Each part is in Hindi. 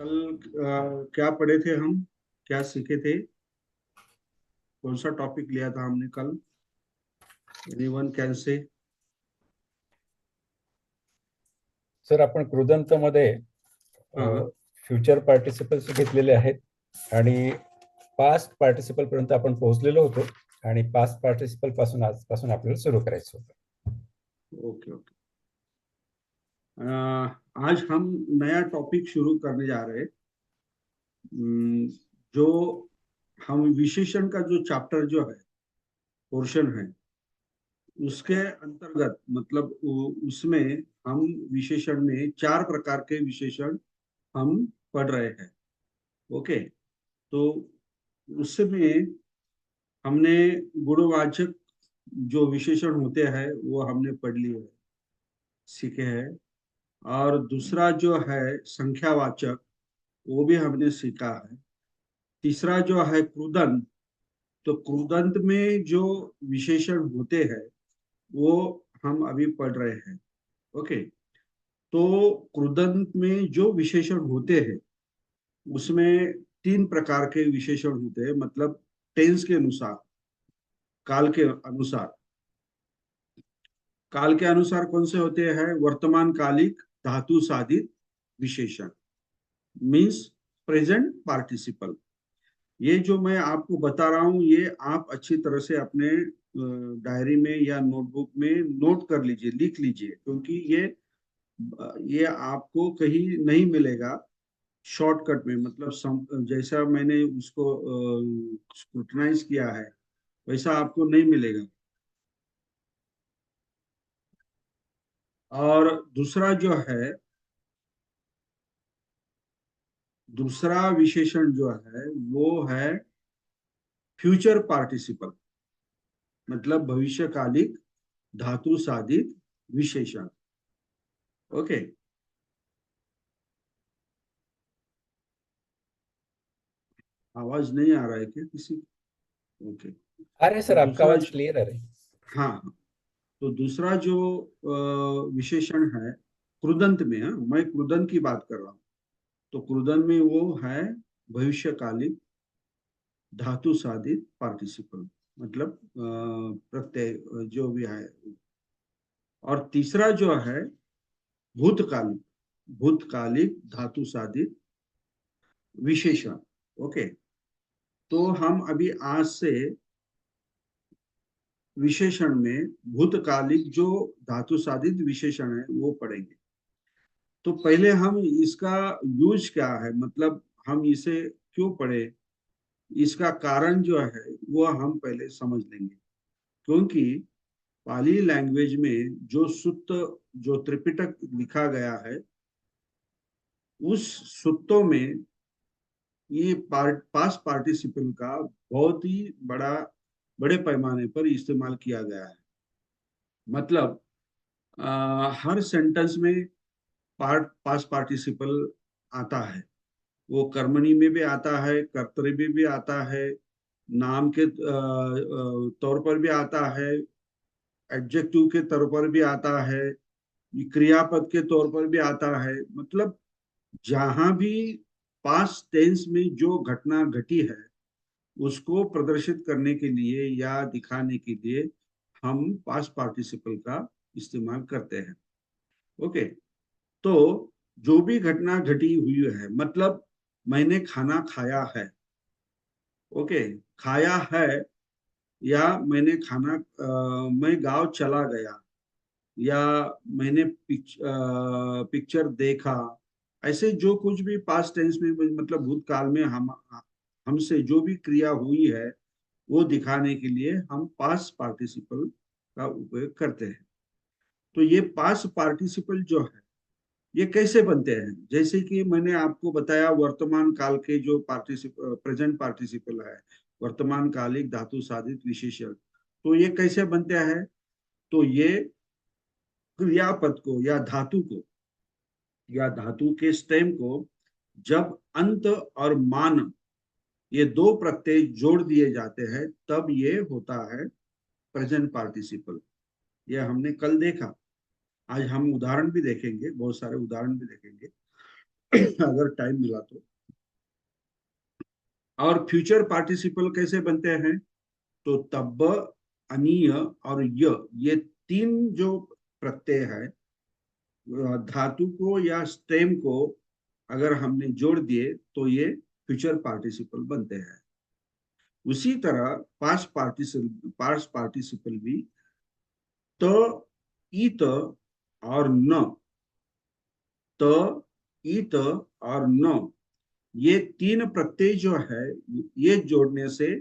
कल क्या पढ़े थे हम? क्या सीखे थे? कौन सा टॉपिक लिया था हमने कल? Anyone can say? सर, आपण कृदंतमध्ये हाँ। फ्युचर पार्टिसिपल्स घेतलेले आहेत आणि पास्ट पार्टिसिपल पर्यंत आपण पोहोचलेलो होतो आणि पास्ट पार्टिसिपल पासून आजपासून आपल्याला सुरू करायचं होतं. Okay okay. आज हम नया टॉपिक शुरू करने जा रहे हैं। जो हम विशेषण का जो चैप्टर जो है, पोर्शन है, उसके अंतर्गत मतलब उसमें हम विशेषण में चार प्रकार के विशेषण हम पढ़ रहे हैं। ओके। तो उसमें हमने गुणवाचक जो विशेषण होते हैं वो हमने पढ़ लिए है, सीखे हैं। और दूसरा जो है संख्यावाचक, वो भी हमने सीखा है। तीसरा जो है क्रुदंत, तो क्रुदंत में जो विशेषण होते हैं वो हम अभी पढ़ रहे हैं। ओके। तो क्रुदंत में जो विशेषण होते हैं उसमें तीन प्रकार के विशेषण होते हैं, मतलब टेंस के अनुसार, काल के अनुसार। काल के अनुसार कौन से होते हैं? वर्तमान कालिक धातु साधित विशेषण, मीन्स प्रेजेंट पार्टिसिपल। ये जो मैं आपको बता रहा हूं ये आप अच्छी तरह से अपने डायरी में या नोटबुक में नोट कर लीजिए, लिख लीजिए, क्योंकि ये आपको कहीं नहीं मिलेगा शॉर्टकट में। मतलब जैसा मैंने उसको स्क्रूटनाइज किया है वैसा आपको नहीं मिलेगा। और दूसरा जो है, दूसरा विशेषण जो है वो है फ्यूचर पार्टिसिपल, मतलब भविष्यकालिक धातु साधित विशेषण। ओके। आवाज नहीं आ रहा है क्या किसी? ओके। अरे तो सर, आपका दूसरा आवाज क्लियर है. हाँ हाँ। तो दूसरा जो विशेषण है क्रुदंत में, हाँ, मैं क्रुदंत की बात कर रहा हूँ। तो क्रुदंत में वो है भविष्यकालिक धातु साधित पार्टिसिपल, मतलब प्रत्यय जो भी है। और तीसरा जो है भूतकालिक, भूतकालिक धातु साधित विशेषण। ओके। तो हम अभी आज से विशेषण में भूतकालिक जो धातु साधित विशेषण है वो पढ़ेंगे। तो पहले हम इसका यूज क्या है, मतलब हम इसे क्यों पढ़े, इसका कारण जो है वो हम पहले समझ लेंगे। क्योंकि पाली लैंग्वेज में जो सुत्त, जो त्रिपिटक लिखा गया है, उस सुत्तों में ये पास्ट पार्टिसिपल का बहुत ही बड़े पैमाने पर इस्तेमाल किया गया है। मतलब हर सेंटेंस में पास्ट पार्टिसिपल आता है। वो कर्मणी में भी आता है, कर्तरी में भी आता है, नाम के तौर पर भी आता है, एडजेक्टिव के तौर पर भी आता है, क्रियापद के तौर पर भी आता है। मतलब जहां भी पास्ट टेंस में जो घटना घटी है उसको प्रदर्शित करने के लिए या दिखाने के लिए हम पास्ट पार्टिसिपल का इस्तेमाल करते हैं। ओके। तो जो भी घटना घटी हुई है, मतलब मैंने खाना खाया है। ओके। खाया है, या मैंने खाना मैं गांव चला गया, या मैंने पिक्चर देखा। ऐसे जो कुछ भी पास्ट टेंस में, मतलब भूतकाल में हमसे जो भी क्रिया हुई है वो दिखाने के लिए हम पास्ट पार्टिसिपल का उपयोग करते हैं। तो ये पास्ट पार्टिसिपल जो है ये कैसे बनते हैं, जैसे कि मैंने आपको बताया वर्तमान काल के जो प्रेजेंट पार्टिसिपल है, वर्तमान कालिक धातु साधित विशेषण, तो ये कैसे बनते हैं? तो ये क्रियापद को या धातु के स्टेम को जब अंत और मान, ये दो प्रत्यय जोड़ दिए जाते हैं, तब ये होता है प्रेजेंट पार्टिसिपल। ये हमने कल देखा। आज हम उदाहरण भी देखेंगे, बहुत सारे उदाहरण भी देखेंगे। अगर टाइम मिला तो। और फ्यूचर पार्टिसिपल कैसे बनते हैं? तो तब, अनीय और ये तीन जो प्रत्यय है, धातु को या स्टेम को अगर हमने जोड़ दिए तो ये फ्यूचर पार्टिसिपल बनते हैं। उसी तरह पास्ट पार्टिसिपल भी त, ईत और न, त, ईत और न, ये तीन प्रत्यय जो है, ये जोड़ने से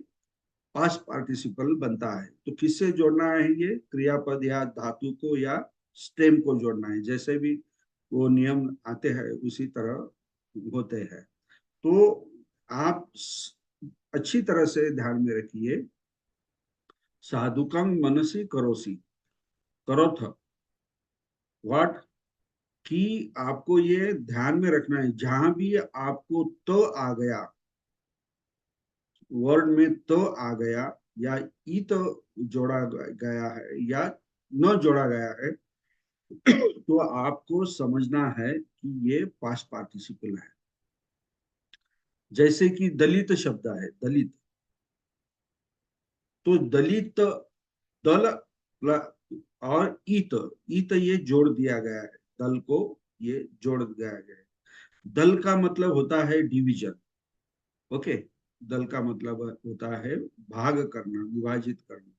पास्ट पार्टिसिपल बनता है। तो किससे जोड़ना है? ये क्रियापद या धातु को या स्टेम को जोड़ना है। जैसे भी वो नियम आते हैं उसी तरह होते हैं। तो आप अच्छी तरह से ध्यान में रखिए, साधुकं मनसी करोसी, करोथ, व्हाट, कि आपको ये ध्यान में रखना है, जहां भी आपको तो आ गया, वर्ड में तो आ गया या ई तो जोड़ा गया है या न जोड़ा गया है, तो आपको समझना है कि ये पास्ट पार्टिसिपल है। जैसे कि दलित शब्द है, दलित, तो दलित, दल और ईत, ईत ये जोड़ दिया गया है, दल को ये जोड़ दिया गया है। दल का मतलब होता है डिवीजन, ओके। दल का मतलब होता है भाग करना, विभाजित करना।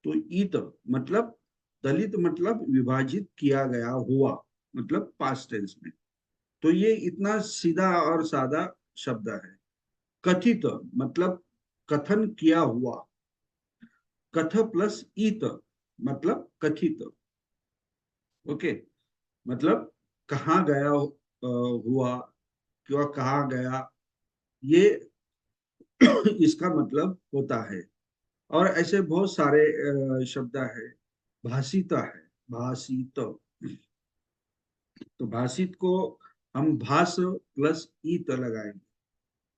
तो ईत मतलब, दलित मतलब विभाजित किया गया हुआ, मतलब पास्ट टेंस में। तो ये इतना सीधा और सादा शब्द है। कथित मतलब कथन किया हुआ, कथ प्लस ईत मतलब कथित, ओके। मतलब कहाँ गया हुआ, क्यों कहा गया, ये इसका मतलब होता है। और ऐसे बहुत सारे शब्द है। भाषित है, भाषित, तो भाषित को हम भाष प्लस ईत लगाएंगे,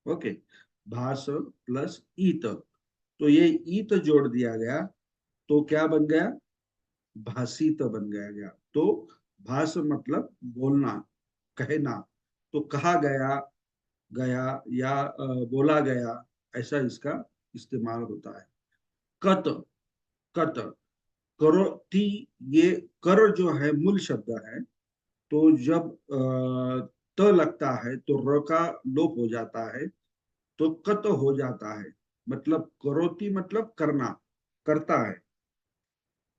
ओके। भाष प्लस ईत, तो ये ईत जोड़ दिया गया तो क्या बन गया? भाषित बन गया। तो भाष मतलब बोलना, कहना। तो कहा गया, गया या बोला गया, ऐसा इसका इस्तेमाल होता है। कत, कत, करोति, ये कर जो है मूल शब्द है। तो जब त लगता है तो र का लोप हो जाता है, तो कत हो जाता है। मतलब करोति मतलब करना, करता है।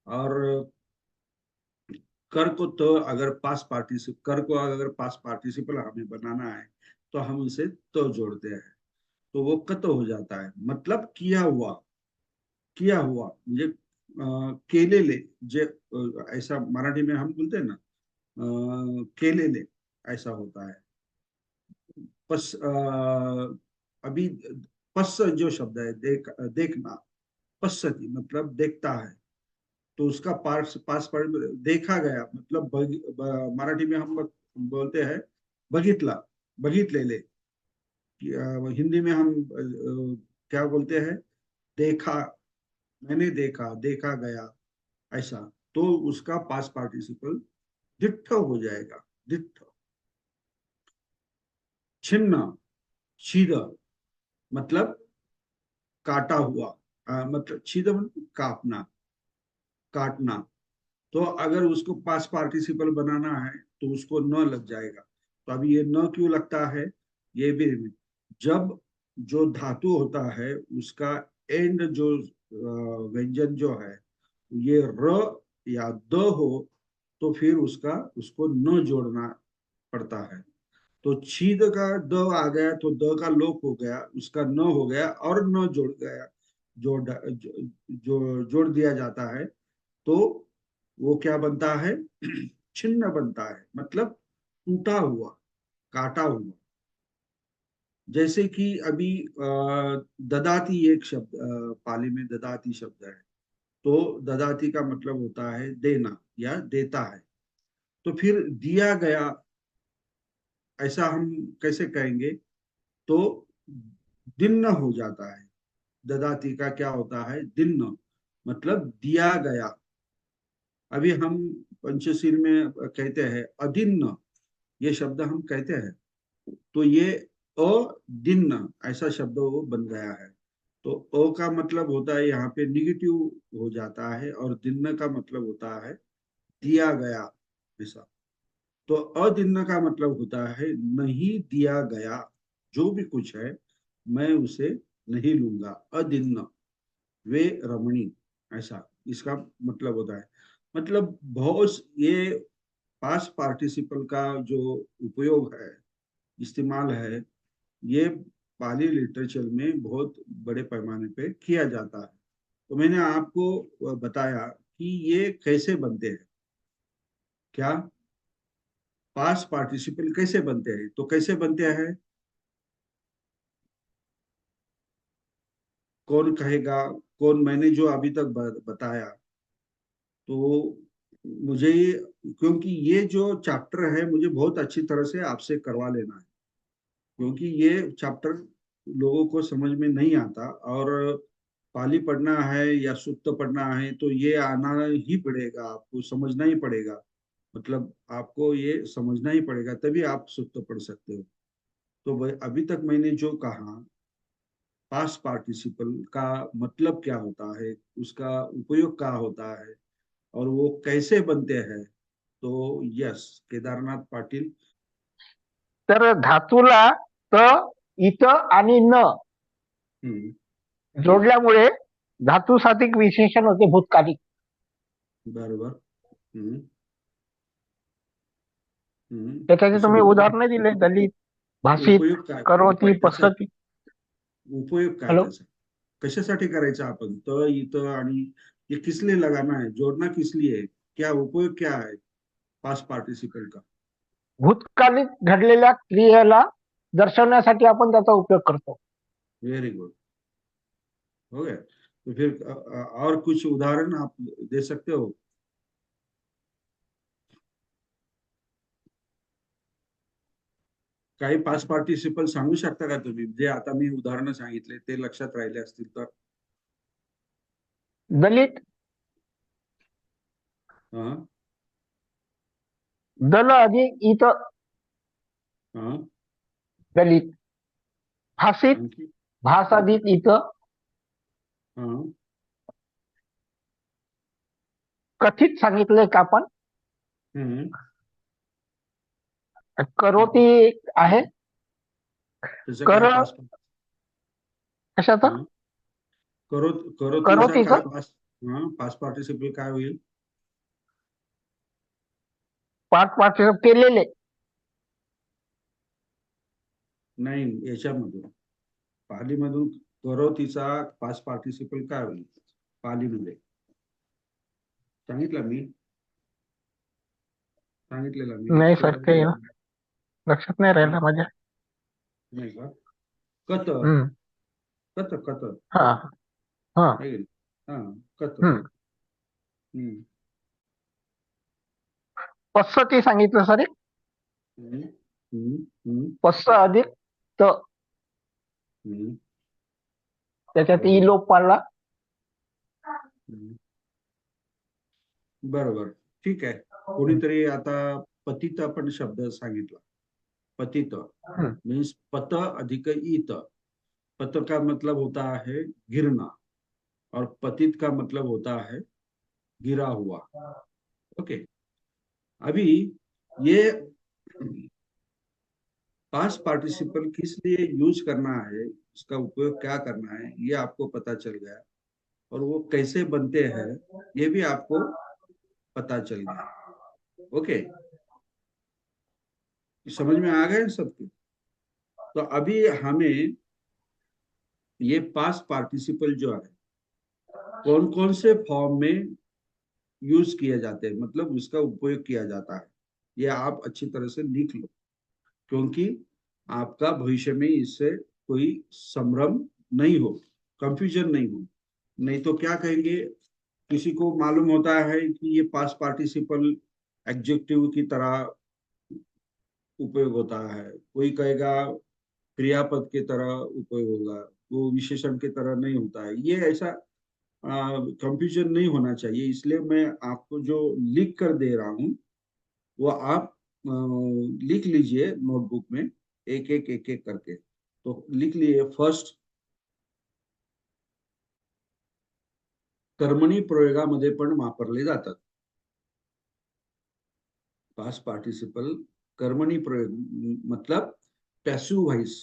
और कर को तो अगर पास पार्टिसिपल, कर को अगर पास पार्टिसिपल हमें बनाना है तो हम उसे तो जोड़ते हैं, तो वो कत हो जाता है। मतलब किया हुआ, किया हुआ ये केले ले, जे ऐसा मराठी में हम बोलते हैं ना, केले ले, ऐसा होता है। पस अभी पस जो शब्द है, देखना, पश्यति मतलब देखता है। तो उसका पास पार्ट देखा गया मतलब मराठी में हम बोलते हैं बघितला, बघितलेले। हिंदी में हम क्या बोलते हैं? देखा, मैंने देखा, देखा गया, ऐसा। तो उसका पास पार्टिसिपल दिट्ठ हो जाएगा, दिट्ठ। छिन्न, छीद मतलब काटा हुआ, मतलब छीद मतलब काटना, काटना। तो अगर उसको पास पार्टिसिपल बनाना है तो उसको न लग जाएगा। तो अभी ये न क्यों लगता है? ये भी, जब जो धातु होता है उसका एंड जो व्यंजन जो है, ये र या द हो, तो फिर उसको न जोड़ना पड़ता है। तो छीद का द आ गया तो द का लोप हो गया, उसका न हो गया और न जोड़ गया, जो जोड़ दिया जाता है। तो वो क्या बनता है? छिन्न बनता है, मतलब टूटा हुआ, काटा हुआ। जैसे कि अभी ददाती एक शब्द, पाली में ददाती शब्द है। तो ददाती का मतलब होता है देना या देता है। तो फिर दिया गया, ऐसा हम कैसे कहेंगे? तो दिन्न हो जाता है। ददाती का क्या होता है? दिन्न, मतलब दिया गया। अभी हम पंचशील में कहते हैं अदिन्न, ये शब्द हम कहते हैं। तो ये अदिन्न ऐसा शब्द वो बन गया है। तो अ का मतलब होता है यहाँ पे निगेटिव हो जाता है, और दिन्न का मतलब होता है दिया गया, ऐसा। तो अदिन्न का मतलब होता है नहीं दिया गया, जो भी कुछ है मैं उसे नहीं लूंगा। अदिन्न वे रमणी, ऐसा इसका मतलब होता है। मतलब बहुत ये पास्ट पार्टिसिपल का जो उपयोग है, इस्तेमाल है, ये पाली लिटरेचर में बहुत बड़े पैमाने पे किया जाता है। तो मैंने आपको बताया कि ये कैसे बनते हैं, क्या पास्ट पार्टिसिपल कैसे बनते हैं। तो कैसे बनते हैं, कौन कहेगा, कौन, मैंने जो अभी तक बताया। तो मुझे क्योंकि ये जो चैप्टर है मुझे बहुत अच्छी तरह से आपसे करवा लेना है, क्योंकि ये चैप्टर लोगों को समझ में नहीं आता, और पाली पढ़ना है या सुत्त पढ़ना है तो ये आना ही पड़ेगा, आपको समझना ही पड़ेगा। मतलब आपको ये समझना ही पड़ेगा, तभी आप सुत्त पढ़ सकते हो। तो अभी तक मैंने जो कहा, पास्ट पार्टिसिपल का मतलब क्या होता है, उसका उपयोग क्या होता है, और वो कैसे बनते हैं। तो यस, केदारनाथ पाटील। तर धातूला त, इत आणि न हम्म, जोडल्यामुळे धातू साधिक विशेषण होते भूतकालिक. बरोबर. हम्म, त्याच्याचे कसं तुम्ही होतं, उदाहरणं दिले, दलित, भाषित, उपयोग काय करोती, त्याचा, पसती. उपयोग काय हॅलो, त्याचा, कशासाठी करायचा आपण त इथं, आणि ये किस लिए लगाना है, जोड़ना किस लिए है, क्या उपयोग क्या है पास्ट पार्टिसिपल का। भूतकालिक घडलेल्या क्रियेला दर्शवण्यासाठी आपण त्याचा उपयोग करतो. वेरी गुड, हो गया। तो फिर और कुछ उदाहरण आप दे सकते हो। काही पास्ट पार्टिसिपल सांगू शकता का तुम्ही, जे आता मी उदाहरणं सांगितले ते लक्षात राहिले असतील तर। दलित, हाँ, दल अधिक इत, हाँ, दलित. भाषित, आणखी, भास अधिक इत. हाँ, कथित सांगितलंय का आपण. हम्म, करोती आहे. त्याचं कर काय पास्ट, कशाचा, हाँ, करो, करोतीचा करोतीच काय पास्ट, हाँ पास्ट पार्टिसिपल काय होईल। पाठ पाठ केलेले. नाही, याच्यामधून पालीमधून करोतीचा पास्ट पार्टिसिपल काय होईल पालीमध्ये, सांगितलं मी, सांगितलेलं मी, नाही लक्षात सर, आहे ते का? लक्षात नाही हाँ, राहिलं माझ्या. नाही का, कत, हम्म. कत कत हा हा. है की नाही? हाँ, कत, हम्म. हम्म, पस्सती सांगितलं सर. हम्म, हम्म, हम्म, पस्स अधिक त, हम्म, त्याच्यात ई बरोबर, लोप पाडला. हम्म, बरोबर, ठीक आहे। कोणीतरी आता पतित पण शब्द सांगितला, पतित हम्म. मीन्स पत अधिक ईत। पत का मतलब होता है गिरना, और पतित का मतलब होता है गिरा हुआ। ओके, अभी ये पास्ट पार्टिसिपल किस लिए यूज करना है, इसका उपयोग क्या करना है, ये आपको पता चल गया, और वो कैसे बनते हैं ये भी आपको पता चल गया। ओके, समझ में आ गए सबके। तो अभी हमें ये पास्ट पार्टिसिपल जो है कौन कौन से फॉर्म में यूज किए जाते हैं, मतलब उसका उपयोग किया जाता है, ये आप अच्छी तरह से लिख लो, क्योंकि आपका भविष्य में इससे कोई संभ्रम नहीं हो, कंफ्यूजन नहीं हो। नहीं तो क्या कहेंगे, किसी को मालूम होता है कि ये पास्ट पार्टिसिपल एडजेक्टिव की तरह उपयोग होता है, कोई कहेगा क्रियापद की तरह उपयोग होगा, वो विशेषण की तरह नहीं होता है, ये ऐसा कंफ्यूजन नहीं होना चाहिए। इसलिए मैं आपको जो लिख कर दे रहा हूँ वो आप लिख लीजिए नोटबुक में, एक एक एक एक करके। तो लिख लिए फर्स्ट, कर्मणी प्रयोगामध्ये पण वापरले जातात। पास्ट पार्टिसिपल कर्मणी प्रयोग मतलब पैसिव वॉइस।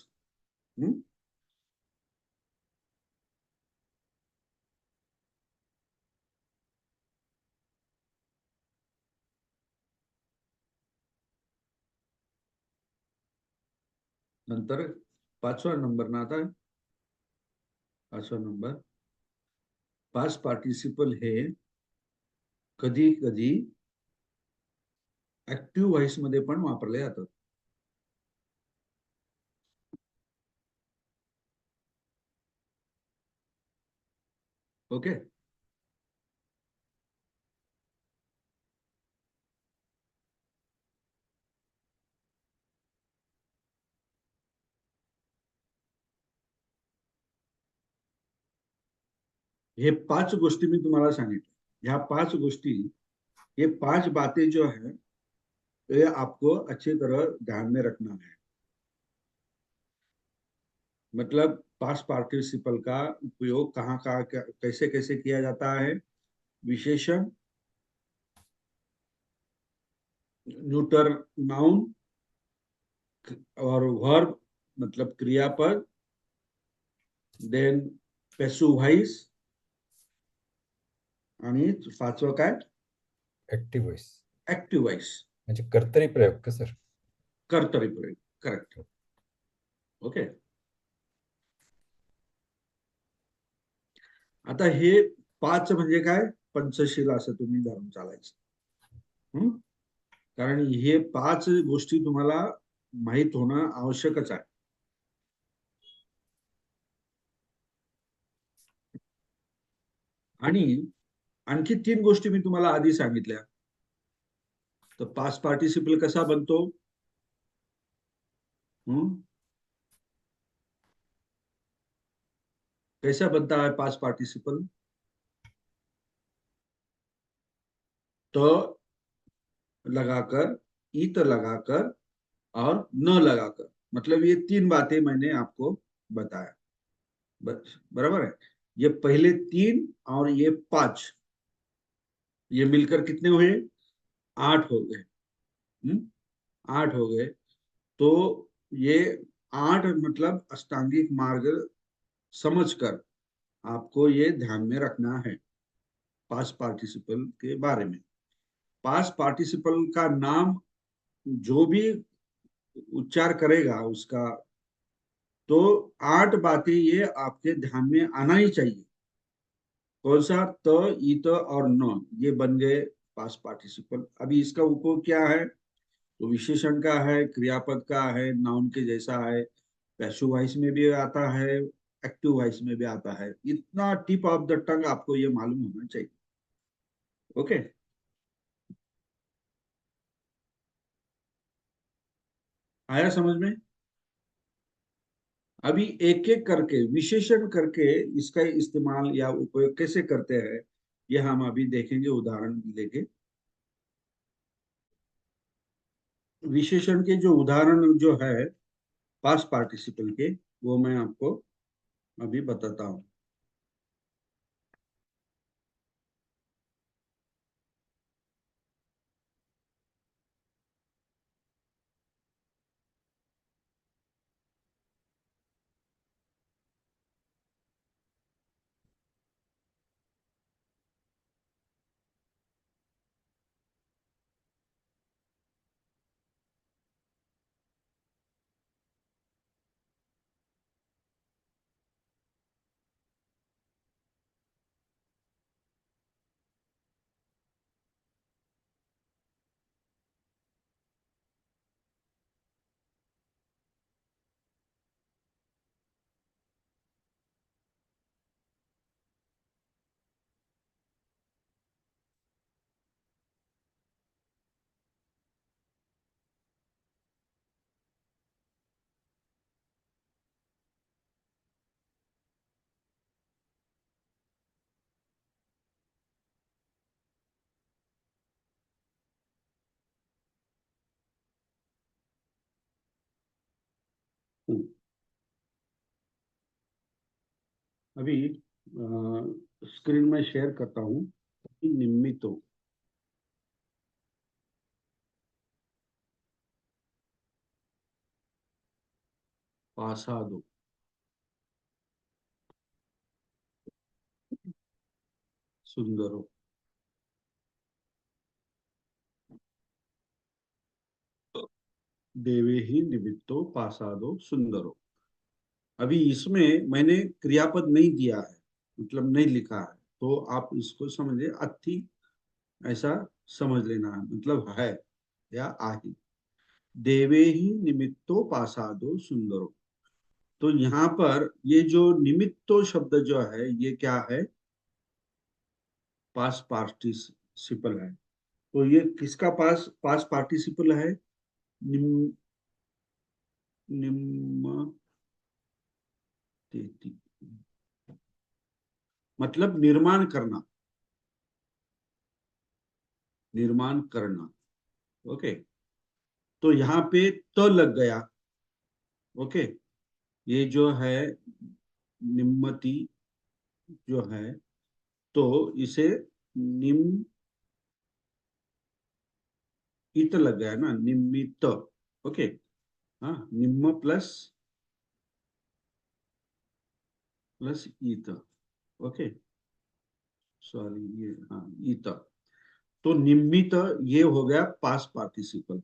नंतर 5वा नंबर ना आता 5वा नंबर, पास्ट पार्टिसिपल हे कधी कधी ऍक्टिव्ह व्हॉइस मध्ये पण वापरले जातात। ओके। ये 5 गोष्टी मी तुम्हाला सांगितल्या, ह्या 5 गोष्टी, ये 5 बातें जो है ये आपको अच्छी तरह ध्यान में रखना है। मतलब पास्ट पार्टिसिपल का उपयोग कहाँ कहाँ कैसे कैसे किया जाता है। विशेषण, न्यूटर नाउन और वर्ब मतलब क्रियापद, देन पैसिव व्हॉइस, आणि 5वं काय, ऍक्टिव्ह व्हॉइस ऍक्टिव्ह व्हॉइस म्हणजे कर्तरी प्रयोग का सर? कर्तरी प्रयोग, करेक्ट। ओके। आता हे 5 म्हणजे काय, पंचशील असं तुम्ही धरून चालायचं। कारण हे 5 गोष्टी तुम्हाला माहित होणं आवश्यकच आहे। आणि आणखी 3 गोष्टी मी तुम्हाला आधी सांगितल्या। तर पास्ट पार्टिसिपल कसा बनतो, कैसा बनता है पास्ट पार्टिसिपल, तो लगाकर, ईत लगाकर और न लगाकर, मतलब ये 3 बातें मैंने आपको बताया। बराबर है। ये पहले 3 और ये 5, ये मिलकर कितने हुए, 8 हो गए। 8 हो गए। तो ये 8 मतलब अष्टांगिक मार्ग समझकर आपको ये ध्यान में रखना है पास्ट पार्टिसिपल के बारे में। पास्ट पार्टिसिपल का नाम जो भी उच्चार करेगा उसका, तो 8 बातें ये आपके ध्यान में आना ही चाहिए। कौन सा, त, ईत और न, ये बन गए पास्ट पार्टिसिपल। अभी इसका उपयोग क्या है, तो विशेषण का है, क्रियापद का है, नाउन के जैसा है, पैसिव वॉइस में भी आता है, एक्टिव वॉइस में भी आता है। इतना टिप ऑफ द टंग आपको ये मालूम होना चाहिए। ओके। आया समझ में। अभी एक एक करके विशेषण करके इसका इस्तेमाल या उपयोग कैसे करते हैं, ये हम अभी देखेंगे उदाहरण लेके। विशेषण के जो उदाहरण जो है पास्ट पार्टिसिपल के, वो मैं आपको अभी बताता हूँ। हूँ। अभी स्क्रीन में शेयर करता हूँ। निमित्तो, पासादो, सुंदरो, देवे ही निमित्तो पासादो सुंदरो। अभी इसमें मैंने क्रियापद नहीं दिया है, मतलब नहीं लिखा है, तो आप इसको समझे अति ऐसा समझ लेना है, मतलब है या आही। देवे ही निमित्तो पासादो सुंदरो। तो यहाँ पर ये जो निमित्तो शब्द जो है ये क्या है, पास पार्टिसिपल है। तो ये किसका पास पार्टिसिपल है, निम निम्न मतलब निर्माण करना, निर्माण करना। ओके, तो यहाँ पे त लग गया। ओके, ये जो है निम्मति जो है, तो इसे निम इत लग गया ना, निमित्त। ओके, हाँ, निम्न प्लस प्लस इत। ओके, सॉरी, ये हाँ इत। तो निमित्त ये हो गया पास पार्टिसिपल।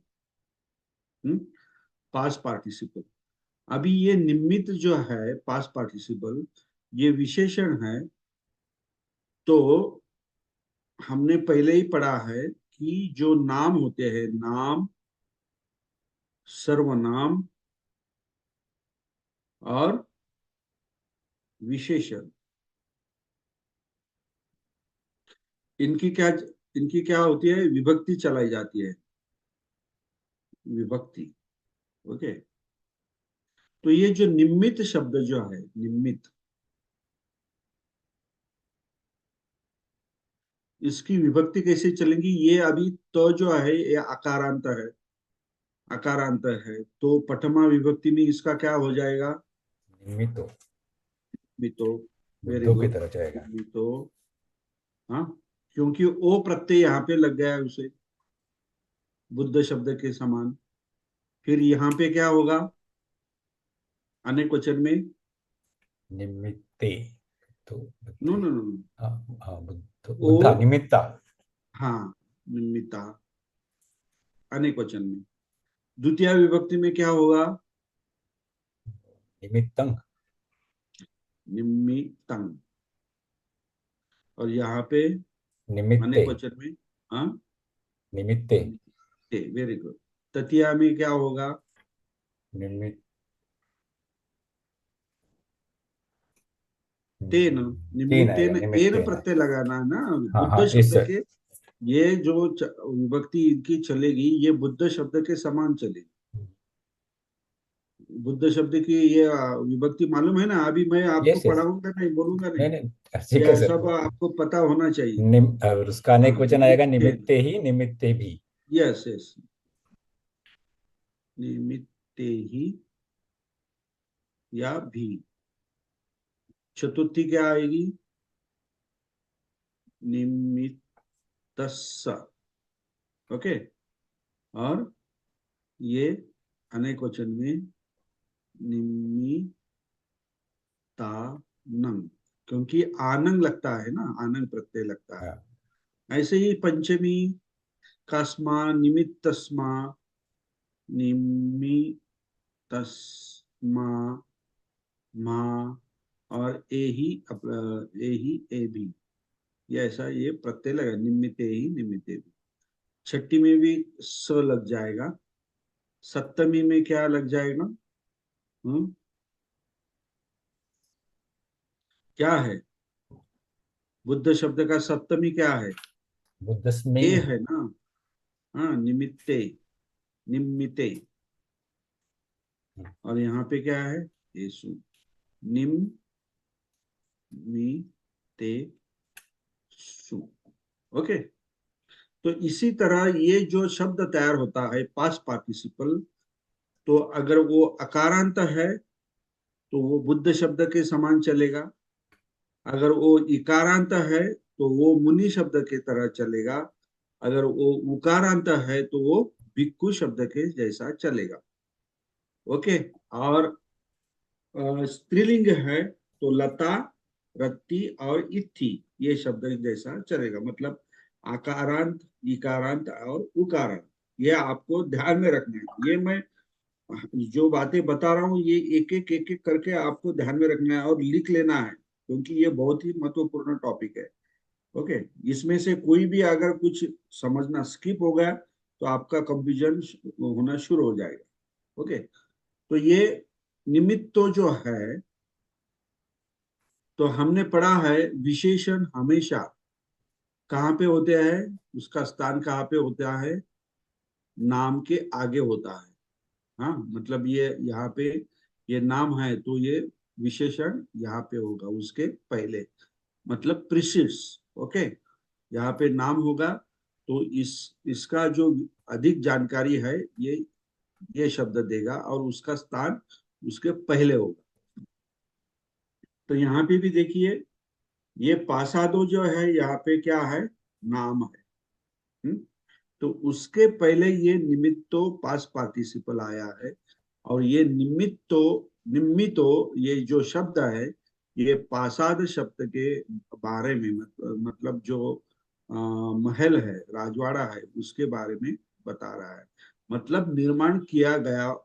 Past participle. अभी ये निमित्त जो है पास पार्टिसिपल, ये विशेषण है। तो हमने पहले ही पढ़ा है कि जो नाम होते हैं, नाम, सर्वनाम और विशेषण, इनकी क्या होती है, विभक्ति चलाई जाती है, विभक्ति। ओके, तो ये जो निमित्त शब्द जो है, निमित्त, इसकी विभक्ति कैसे चलेगी, ये अभी तो जो है ये आकारांत है, आकारांत है, तो प्रथमा विभक्ति में इसका क्या हो जाएगा, निमित्तो, मितो। वेरी बुद्धों की गुड, तरह जाएगा। मितो। हाँ, क्योंकि ओ प्रत्यय यहाँ पे लग गया है उसे, बुद्ध शब्द के समान। फिर यहाँ पे क्या होगा, अनेक वचन में, निमित्ते, तो नो बुद्धि। नो नो, हाँ हाँ, बुद्ध, ओ, बुद्धा, निमित्ता। हाँ, निमित्ता, अनेक वचन में। द्वितीय विभक्ति में क्या होगा, निमित्तं। निमित्तं। और यहाँ पे निमित्ते, अनेक वचन में, हाँ, निमित्ते, वेरी गुड। तृतीया में क्या होगा, निमित्त, तेन, तीन आएगा, निमित्तेन, एन निमित्तेन। प्रत्यय लगाना है ना, हाँ बुद्ध हाँ, इस, शब्द के। ये जो विभक्ति इनकी चलेगी, ये बुद्ध शब्द के समान चलेगी। बुद्ध शब्द की ये विभक्ति मालूम है ना, अभी मैं आपको यस यस, पढ़ाऊंगा नहीं, बोलूंगा नहीं, नहीं नहीं, ठीक ये है सर। सब आपको पता होना चाहिए। और उसका अनेक हाँ, वचन आएगा, निमित्तेन, निमित्ते ही, निमित्ते भी। यस यस, निमित्ते ही या भी। चतुर्थी क्या आएगी, निमित्तस्स। ओके, और ये अनेक वचन में निमित्तानंग, क्योंकि आनंग लगता है ना, आनंग प्रत्यय लगता हाँ, है। ऐसे ही पंचमी, कस्मा, निमित्तस्मा, निमित्तस्मा, मा, और ए ही, ए भी, ये ऐसा ये प्रत्यय लगा, निमित्ते ही, निमित्ते भी। छठी में भी स लग जाएगा। सप्तमी में क्या लग जाएगा, क्या है, बुद्ध शब्द का सप्तमी क्या है, बुद्धस्मै। ए है ना। हाँ, निमित्ते, निमित्ते। और यहाँ पे क्या है, येसु, निम मी ते सु। ओके, तो इसी तरह ये जो शब्द तैयार होता है पास्ट पार्टिसिपल, तो अगर वो अकारांत है तो वो बुद्ध शब्द के समान चलेगा। अगर वो इकारांत है तो वो मुनि शब्द के तरह चलेगा। अगर वो उकारांत है तो वो भिक्खु शब्द के जैसा चलेगा। ओके। और स्त्रीलिंग है तो लता, रत्ती और इत्थि ये शब्द जैसा चलेगा। मतलब आकारांत, इकारांत और उकारांत, ये आपको ध्यान में रखना है। ये मैं जो बातें बता रहा हूँ ये एक एक करके आपको ध्यान में रखना है और लिख लेना है, क्योंकि ये बहुत ही महत्वपूर्ण टॉपिक है। ओके। इसमें से कोई भी अगर कुछ समझना स्किप हो गया तो आपका कंफ्यूजन होना शुरू हो जाएगा। ओके। तो ये निमित्त जो है, तो हमने पढ़ा है विशेषण हमेशा कहाँ पे होते हैं, उसका स्थान कहाँ पे होता है, नाम के आगे होता है। हाँ, मतलब ये यहाँ पे ये नाम है तो ये विशेषण यहाँ पे होगा उसके पहले, मतलब प्रीसिड्स। ओके। यहाँ पे नाम होगा तो इसका जो अधिक जानकारी है ये शब्द देगा और उसका स्थान उसके पहले होगा। तो यहाँ पे भी देखिए, ये पासादो जो है यहाँ पे क्या है, नाम है। तो उसके पहले ये निमित्तो पास पार्टिसिपल आया है। और ये निमित्तो निमित्तो ये जो शब्द है ये पासाद शब्द के बारे में मतलब जो महल है, राजवाड़ा है, उसके बारे में बता रहा है। मतलब निर्माण किया गया,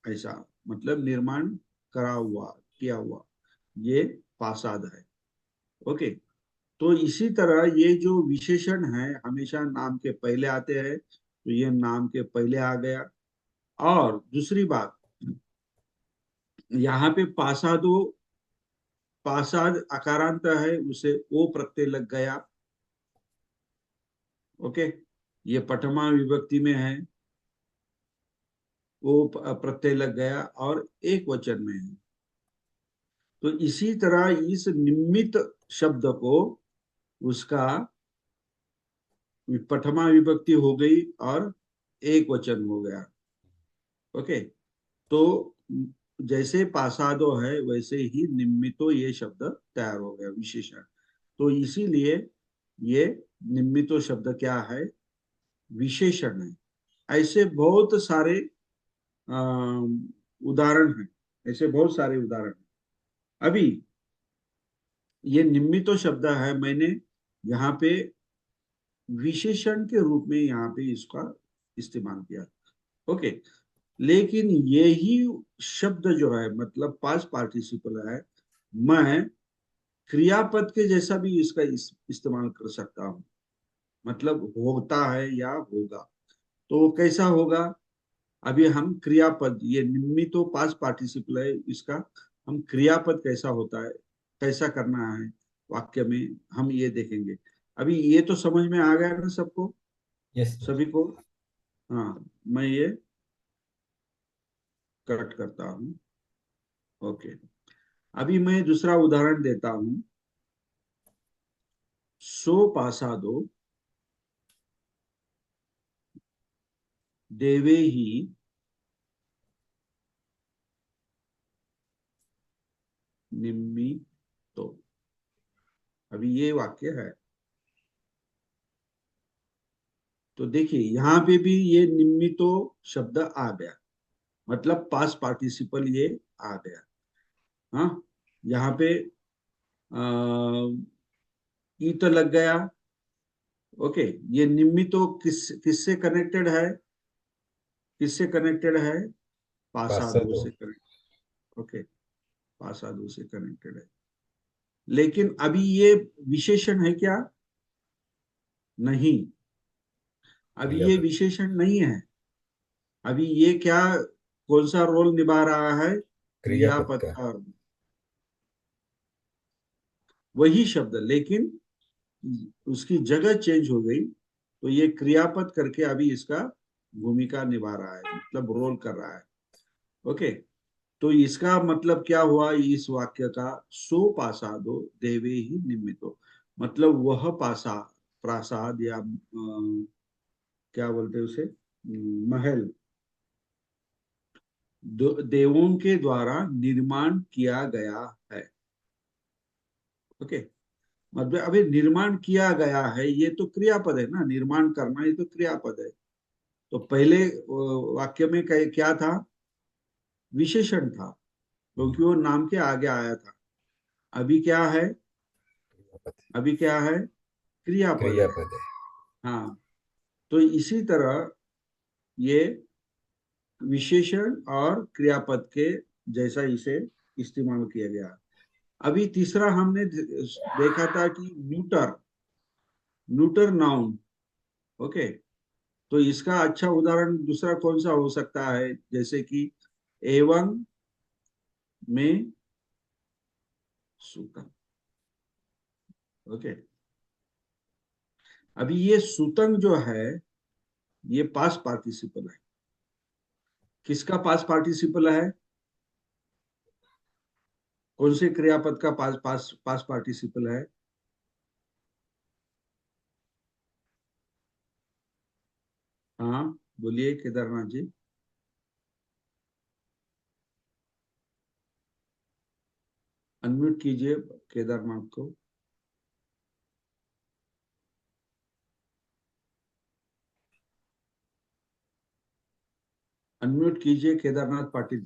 ऐसा मतलब निर्माण करा हुआ, किया हुआ, ये पासाद है। ओके। तो इसी तरह ये जो विशेषण है हमेशा नाम के पहले आते हैं, तो ये नाम के पहले आ गया। और दूसरी बात, यहाँ पे पासादो, पासाद अकारांत है, उसे ओ प्रत्यय लग गया। ओके। ये प्रथमा विभक्ति में है, ओ प्रत्यय लग गया और एक वचन में है। तो इसी तरह इस निमित्त शब्द को उसका प्रथमा विभक्ति हो गई और एक वचन हो गया। ओके। तो जैसे पासादो है वैसे ही निमित्तो ये शब्द तैयार हो गया, विशेषण। तो इसीलिए ये निमित्तो शब्द क्या है, विशेषण है। ऐसे बहुत सारे उदाहरण हैं, ऐसे बहुत सारे उदाहरण हैं। अभी ये निमित्तो शब्द है, मैंने यहाँ पे विशेषण के रूप में यहाँ पे इसका इस्तेमाल किया। ओके। लेकिन यही शब्द जो है मतलब पास्ट पार्टिसिपल है, मैं क्रियापद के जैसा भी इसका इस्तेमाल कर सकता हूँ। मतलब होता है या होगा, तो वो कैसा होगा। अभी हम क्रियापद, ये निमित्तो पास्ट पार्टिसिपल है, इसका हम क्रियापद कैसा होता है, कैसा करना है वाक्य में, हम ये देखेंगे। अभी ये तो समझ में आ गया ना सबको, यस। सभी को। हाँ, मैं ये कट करता हूँ। ओके। अभी मैं दूसरा उदाहरण देता हूं। सो पासादो देवे ही निम्मी तो। अभी ये वाक्य है, तो देखिए यहाँ पे भी ये निम्मितो शब्द आ गया, मतलब पास्ट पार्टिसिपल ये आ गया। हाँ, यहाँ पे ईट लग गया। ओके। ये निम्मितो किससे कनेक्टेड है, किससे कनेक्टेड है, पासादो पासादो। से कनेक्टेड। ओके। पासादो से कनेक्टेड है। लेकिन अभी ये विशेषण है क्या, नहीं, अभी ये क्रियापद। विशेषण नहीं है। अभी ये क्या, कौन सा रोल निभा रहा है, क्रियापद क्रियापद का। का। वही शब्द, लेकिन उसकी जगह चेंज हो गई, तो ये क्रियापद करके अभी इसका भूमिका निभा रहा है, मतलब रोल कर रहा है। ओके। तो इसका मतलब क्या हुआ इस वाक्य का, सो पासादो देवे ही निमित्तो, मतलब वह पासा, प्रासाद या क्या बोलते हैं उसे, महल, देवों के द्वारा निर्माण किया गया है। ओके, मतलब अभी निर्माण किया गया है, ये तो क्रियापद है ना, निर्माण करना ये तो क्रियापद है। तो पहले वाक्य में क्या था? विशेषण था, क्योंकि वो नाम के आगे आया था। अभी क्या है? अभी क्या है? क्रियापद है। क्रियापद है। हाँ, तो इसी तरह ये विशेषण और क्रियापद के जैसा इसे इस्तेमाल किया गया। अभी तीसरा हमने देखा था कि न्यूटर, न्यूटर नाउन। ओके, तो इसका अच्छा उदाहरण दूसरा कौन सा हो सकता है? जैसे कि एवं में सूतंग। ओके, अभी ये सूतंग जो है ये पास्ट पार्टिसिपल है। किसका पास्ट पार्टिसिपल है? कौन से क्रियापद का पास्ट पार्टिसिपल है? हाँ, बोलिए केदारनाथ जी। अनम्यूट कीजिए केदारनाथ को। अनम्यूट कीजिए केदारनाथ पाटिल।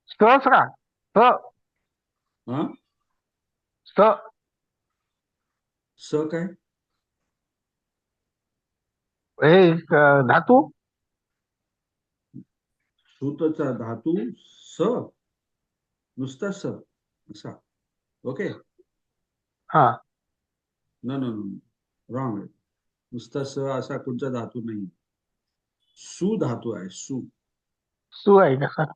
स का स हाँ, स स काय? हे धातू. सूतचा धातू स, नुसता स असा. ओके, हा, नो नो नो, रॉंग आहे. नुसता स असा कोणता धातू नाही. सु धातु आहे, सु. सु आहे का सर?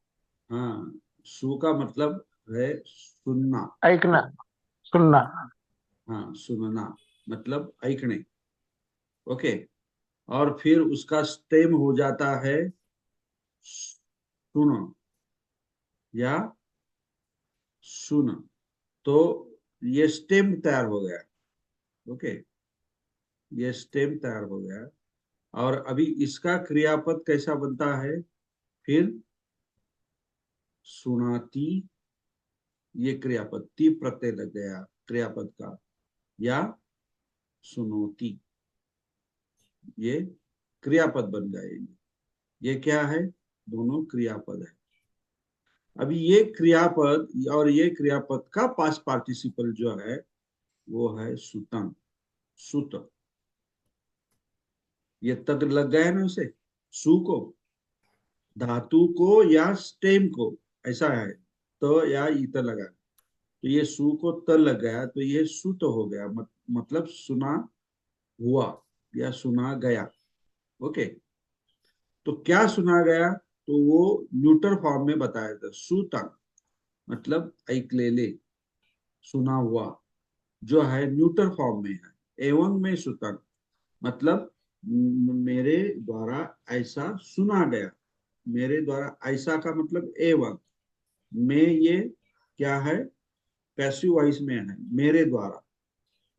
हाँ, सु का मतलब है सुनना. ऐकणं, सुनना. हाँ, सुनना मतलब ऐकणे. ओके, और फिर उसका स्टेम हो जाता है सुन या सुन. तो ये स्टेम तैयार हो गया. ओके, ये स्टेम तैयार हो गया. और अभी इसका क्रियापद कैसा बनता है? फिर सुनाती, ये क्रियापद ती प्रत्यय लग गया क्रियापद का, या सुनोती, ये क्रियापद बन जाएंगे. ये क्या है? दोनों क्रियापद है. अभी ये क्रियापद और ये क्रियापद का पास्ट पार्टिसिपल जो है वो है सुतंग, सुत. ये तक लग गया ना उसे, सु को, धातु को या स्टेम को, ऐसा है. तो या इत लगा, तो ये सु को त लग गया, तो ये सुत हो गया. मतलब सुना हुआ या सुना गया. ओके, तो क्या सुना गया? तो वो न्यूटर फॉर्म में बताया था, सुतंग मतलब ऐकलेले, सुना हुआ, जो है न्यूटर फॉर्म में है. एवं में सुतंग मतलब मेरे द्वारा ऐसा सुना गया. मेरे द्वारा ऐसा का मतलब एवं में, ये क्या है? पैसिव वॉइस में है, मेरे द्वारा.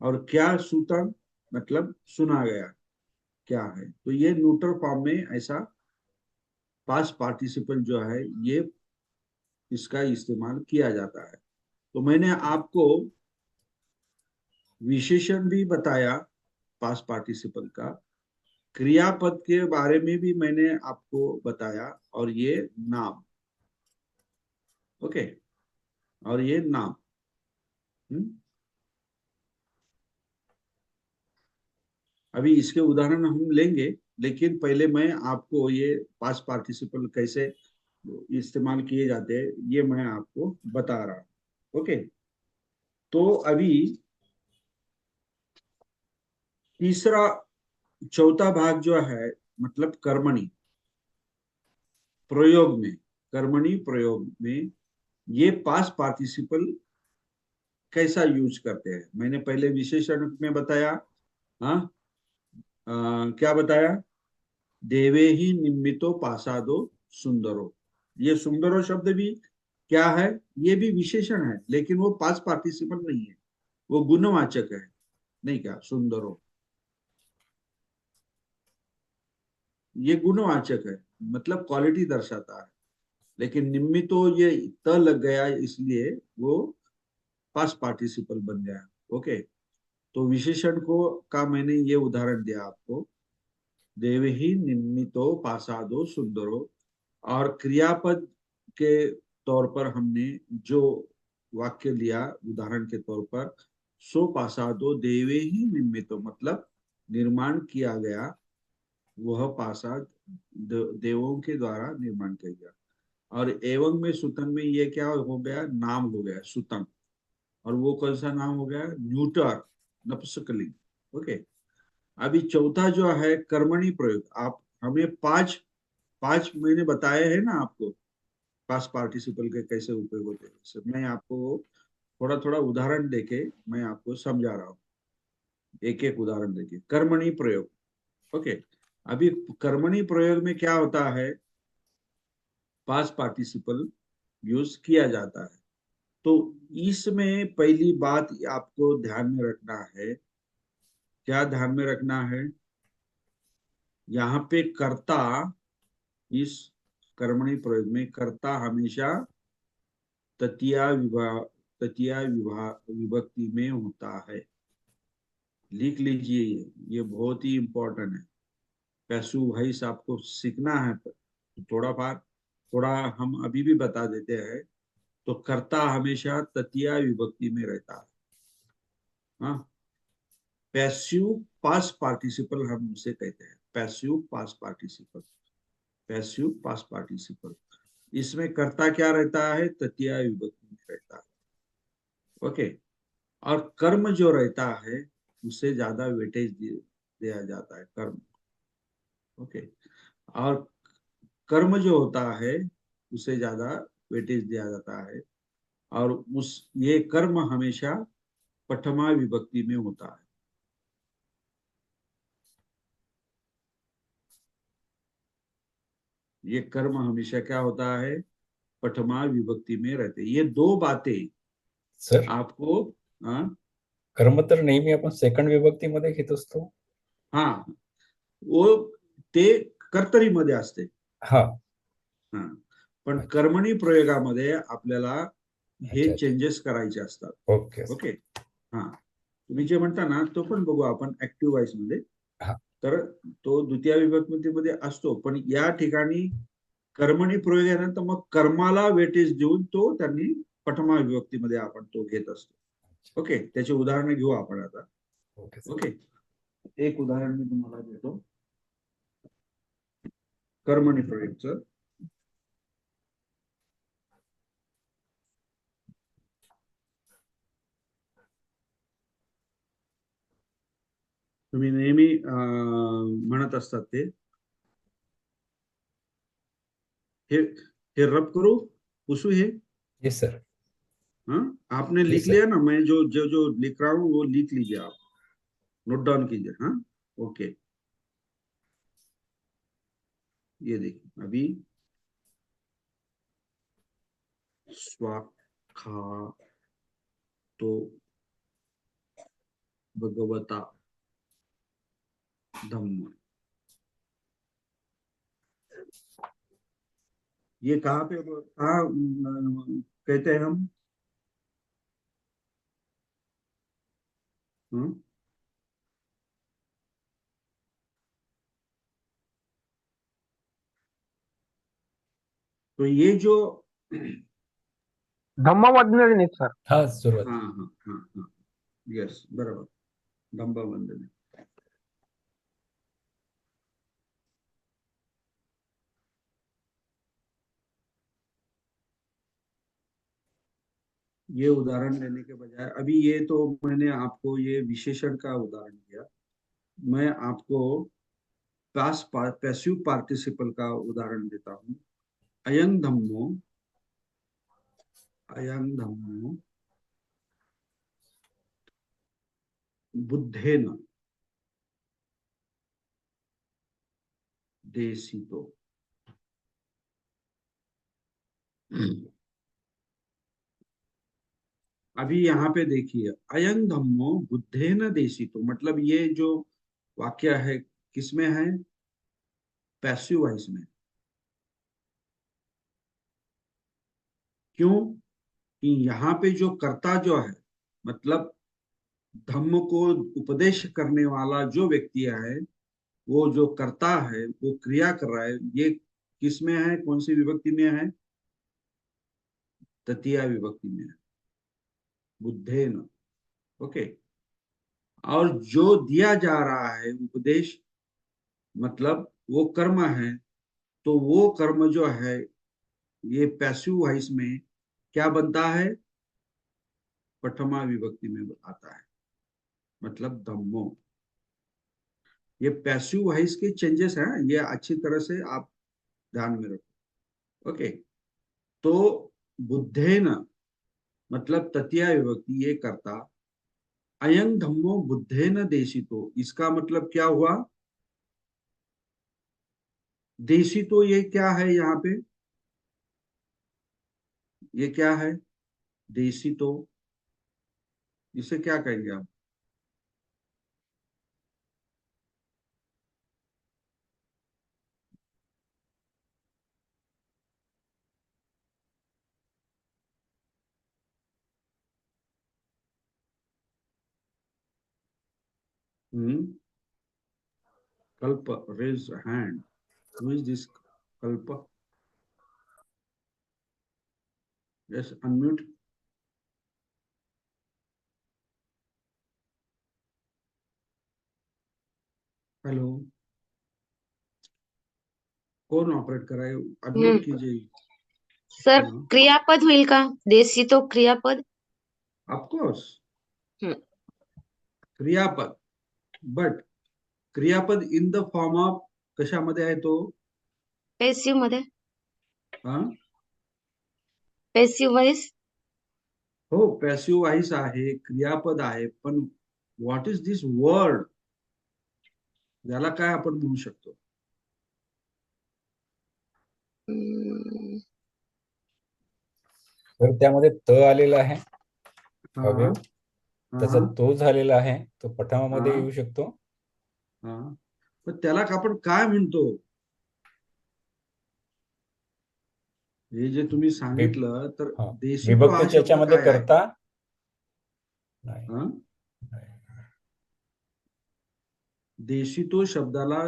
और क्या सुतंग मतलब सुना गया, क्या है? तो ये न्यूट्रल फॉर्म में ऐसा पास्ट पार्टिसिपल जो है ये इसका इस्तेमाल किया जाता है. तो मैंने आपको विशेषण भी बताया पास्ट पार्टिसिपल का, क्रियापद के बारे में भी मैंने आपको बताया, और ये नाम. ओके, और ये नाम. अभी इसके उदाहरण हम लेंगे, लेकिन पहले मैं आपको ये पास्ट पार्टिसिपल कैसे इस्तेमाल किए जाते हैं ये मैं आपको बता रहा हूं. ओके, तो अभी तीसरा, चौथा भाग जो है मतलब कर्मणि प्रयोग में, कर्मणि प्रयोग में ये पास्ट पार्टिसिपल कैसा यूज करते हैं. मैंने पहले विशेषण में बताया. हाँ, क्या बताया? देवे ही निमित्तो पासादो सुंदरो. ये सुंदरो शब्द भी क्या है? ये भी विशेषण है, लेकिन वो पास्ट पार्टिसिपल नहीं है, वो गुणवाचक है. नहीं क्या सुंदरो. ये गुणवाचक है, मतलब क्वालिटी दर्शाता है। लेकिन निम्मितो ये त लग गया इसलिए वो पास्ट पार्टिसिपल बन गया। ओके, तो विशेषण को का मैंने ये उदाहरण दिया आपको, देवही निम्मितो पासादो सुंदरो। और क्रियापद के तौर पर हमने जो वाक्य लिया उदाहरण के तौर पर, सो पासादो देवे ही निर्मितो, मतलब निर्माण किया गया वह पासाद देवों के द्वारा निर्माण किया गया। और एवं में सुतन में ये क्या हो गया, नाम हो गया सुतन। और वो कौन सा नाम हो गया, न्यूटर, नपुंसकलिंग। ओके, अभी चौथा जो है कर्मणि प्रयोग। आप हमें पांच पांच महीने बताए हैं ना आपको, पास्ट पार्टिसिपल के कैसे उपयोग होते हैं। मैं आपको थोड़ा थोड़ा उदाहरण देके मैं आपको समझा रहा हूँ, एक एक उदाहरण देके। कर्मणि प्रयोग। ओके, अभी कर्मणि प्रयोग में क्या होता है, पास्ट पार्टिसिपल यूज किया जाता है। तो इसमें पहली बात आपको ध्यान में रखना है, क्या ध्यान में रखना है, यहाँ पे कर्ता, इस कर्मणि प्रयोग में कर्ता हमेशा तृतीया विभक्ति में होता है। लिख लीजिए, ये बहुत ही इंपॉर्टेंट है। पैसु भाई साहब को सीखना है तो थोड़ा हम अभी भी बता देते हैं। तो कर्ता हमेशा तृतीया विभक्ति में रहता है। हाँ, पैसिव पास्ट पार्टिसिपल हम उसे कहते हैं, passive past participle. Passive past participle, इसमें कर्ता क्या रहता है, तृतीया विभक्ति में रहता है। ओके, और कर्म जो रहता है उसे ज्यादा वेटेज दिया जाता है, कर्म। ओके, और कर्म जो होता है उसे ज्यादा वेटेज दिया जाता है। और उस ये कर्म हमेशा प्रथमा विभक्ति में होता है। ये कर्म हमेशा क्या होता है, प्रथमा विभक्ति में रहते। ये दो बातें सर, आपको, हाँ कर्म तर नेहमी आपण सेकंड विभक्तीमध्ये घेत असतो. हाँ, वो ते कर्तरीमध्ये असते। हा. हा, पण अच्छा कर्मणी प्रयोगामध्ये आपल्याला हे अच्छा अच्छा. चेंजेस करायचे असतात। Okay sir. ओके, हा, तुम्ही जे म्हणता ना तो पण बघू आपण ऍक्टिव्ह वॉइस मध्ये। हा. तर तो द्वितीय विभक्तीमध्ये असतो, पण या ठिकाणी कर्मणी प्रयोग आहे ना, तर मग कर्माला वेटेज देऊन तो त्यांनी प्रथमा विभक्तीमध्ये आपण तो घेत असतो। ओके, त्याचे उदाहरण घेऊ आपण आता। Okay sir. ओके, एक उदाहरण मी तुम्हाला देतो कर्मणी प्रयोगचं। तुम्ही नेहमी म्हणत असतात ते, हे हे रब करू पुसू हे। Yes sir. हाँ, आपने लिख यस सर. लिया ना, मैं जो जो जो लिख रहा हूँ वो लिख लीजिए आप, नोट डाउन कीजिए। हाँ, ओके, ये देखिए अभी, स्वाखा तो भगवता धम्म, ये कहाँ पे, कहाँ कहते हैं हम। हाँ? तो ये जो, धम्ममधनं नाही सर. हा हाँ सुरुवात. हाँ हाँ हाँ, यस बराबर, धम्म वंदन। ये उदाहरण लेने के बजाय, अभी ये तो मैंने आपको ये विशेषण का उदाहरण दिया, मैं आपको पास्ट पैसिव पार्टिसिपल का उदाहरण देता हूँ। अयं धम्मो, अयं धम्मो बुद्धेन देशितो। अभी यहाँ पे देखिए, अयं धम्मो बुद्धेन देशितो, मतलब ये जो वाक्य है किसमें है, पैसिव वॉइस में। क्यों? कि यहाँ पे जो कर्ता जो है, मतलब धम्म को उपदेश करने वाला जो व्यक्ति है, वो जो कर्ता है, वो क्रिया कर रहा है, ये किस में है, कौन सी विभक्ति में है? तृतीया विभक्ति में है, बुद्धेन। ओके। और जो दिया जा रहा है उपदेश, मतलब वो कर्म है, तो वो कर्म जो है ये पैसिव वॉइस में क्या बनता है? प्रथमा विभक्ति में आता है, मतलब धम्मो। ये पैसिव वॉइस के चेंजेस हैं, ये अच्छी तरह से आप ध्यान में रखो। ओके। तो बुद्धेन मतलब तृतीया विभक्ति, ये करता। अयं धम्मो बुद्धेन देशितो, इसका मतलब क्या हुआ? देशितो ये क्या है यहाँ पे? ये क्या है देशितो? इसे क्या कहेंगे आप? Hmm Kalp, raise hand. Who is this Kalp? Yes, unmute. Hello, कौन ऑपरेट कर रहा है? अनम्यूट कीजिए। सर हाँ, क्रियापद होईल का? देशी तो क्रियापद. ऑफ कोर्स हम्म. क्रियापद, बट क्रियापद इन द फॉर्म ऑफ कशामध्ये आहे तो? पेसिव्ह मध्ये. हा, पेसिव्ह वॉइस. हो, पॅसिव्ह वॉइस आहे, क्रियापद आहे, पण व्हॉट इज दिस वर्ड? याला काय आपण म्हणू शकतो? तर त्यामध्ये त आलेला आहे हा अवयव, हा त्याचा तो झालेला आहे, तो पठमामध्ये हा येऊ शकतो. हा, पण त्याला आपण काय म्हणतो? हे जे तुम्ही सांगितलं, तर हा, देशी तो हा विभक्तीच्या शब्द याच्यामध्ये काय आहे? करता नाही. हा? देशी तो शब्दाला,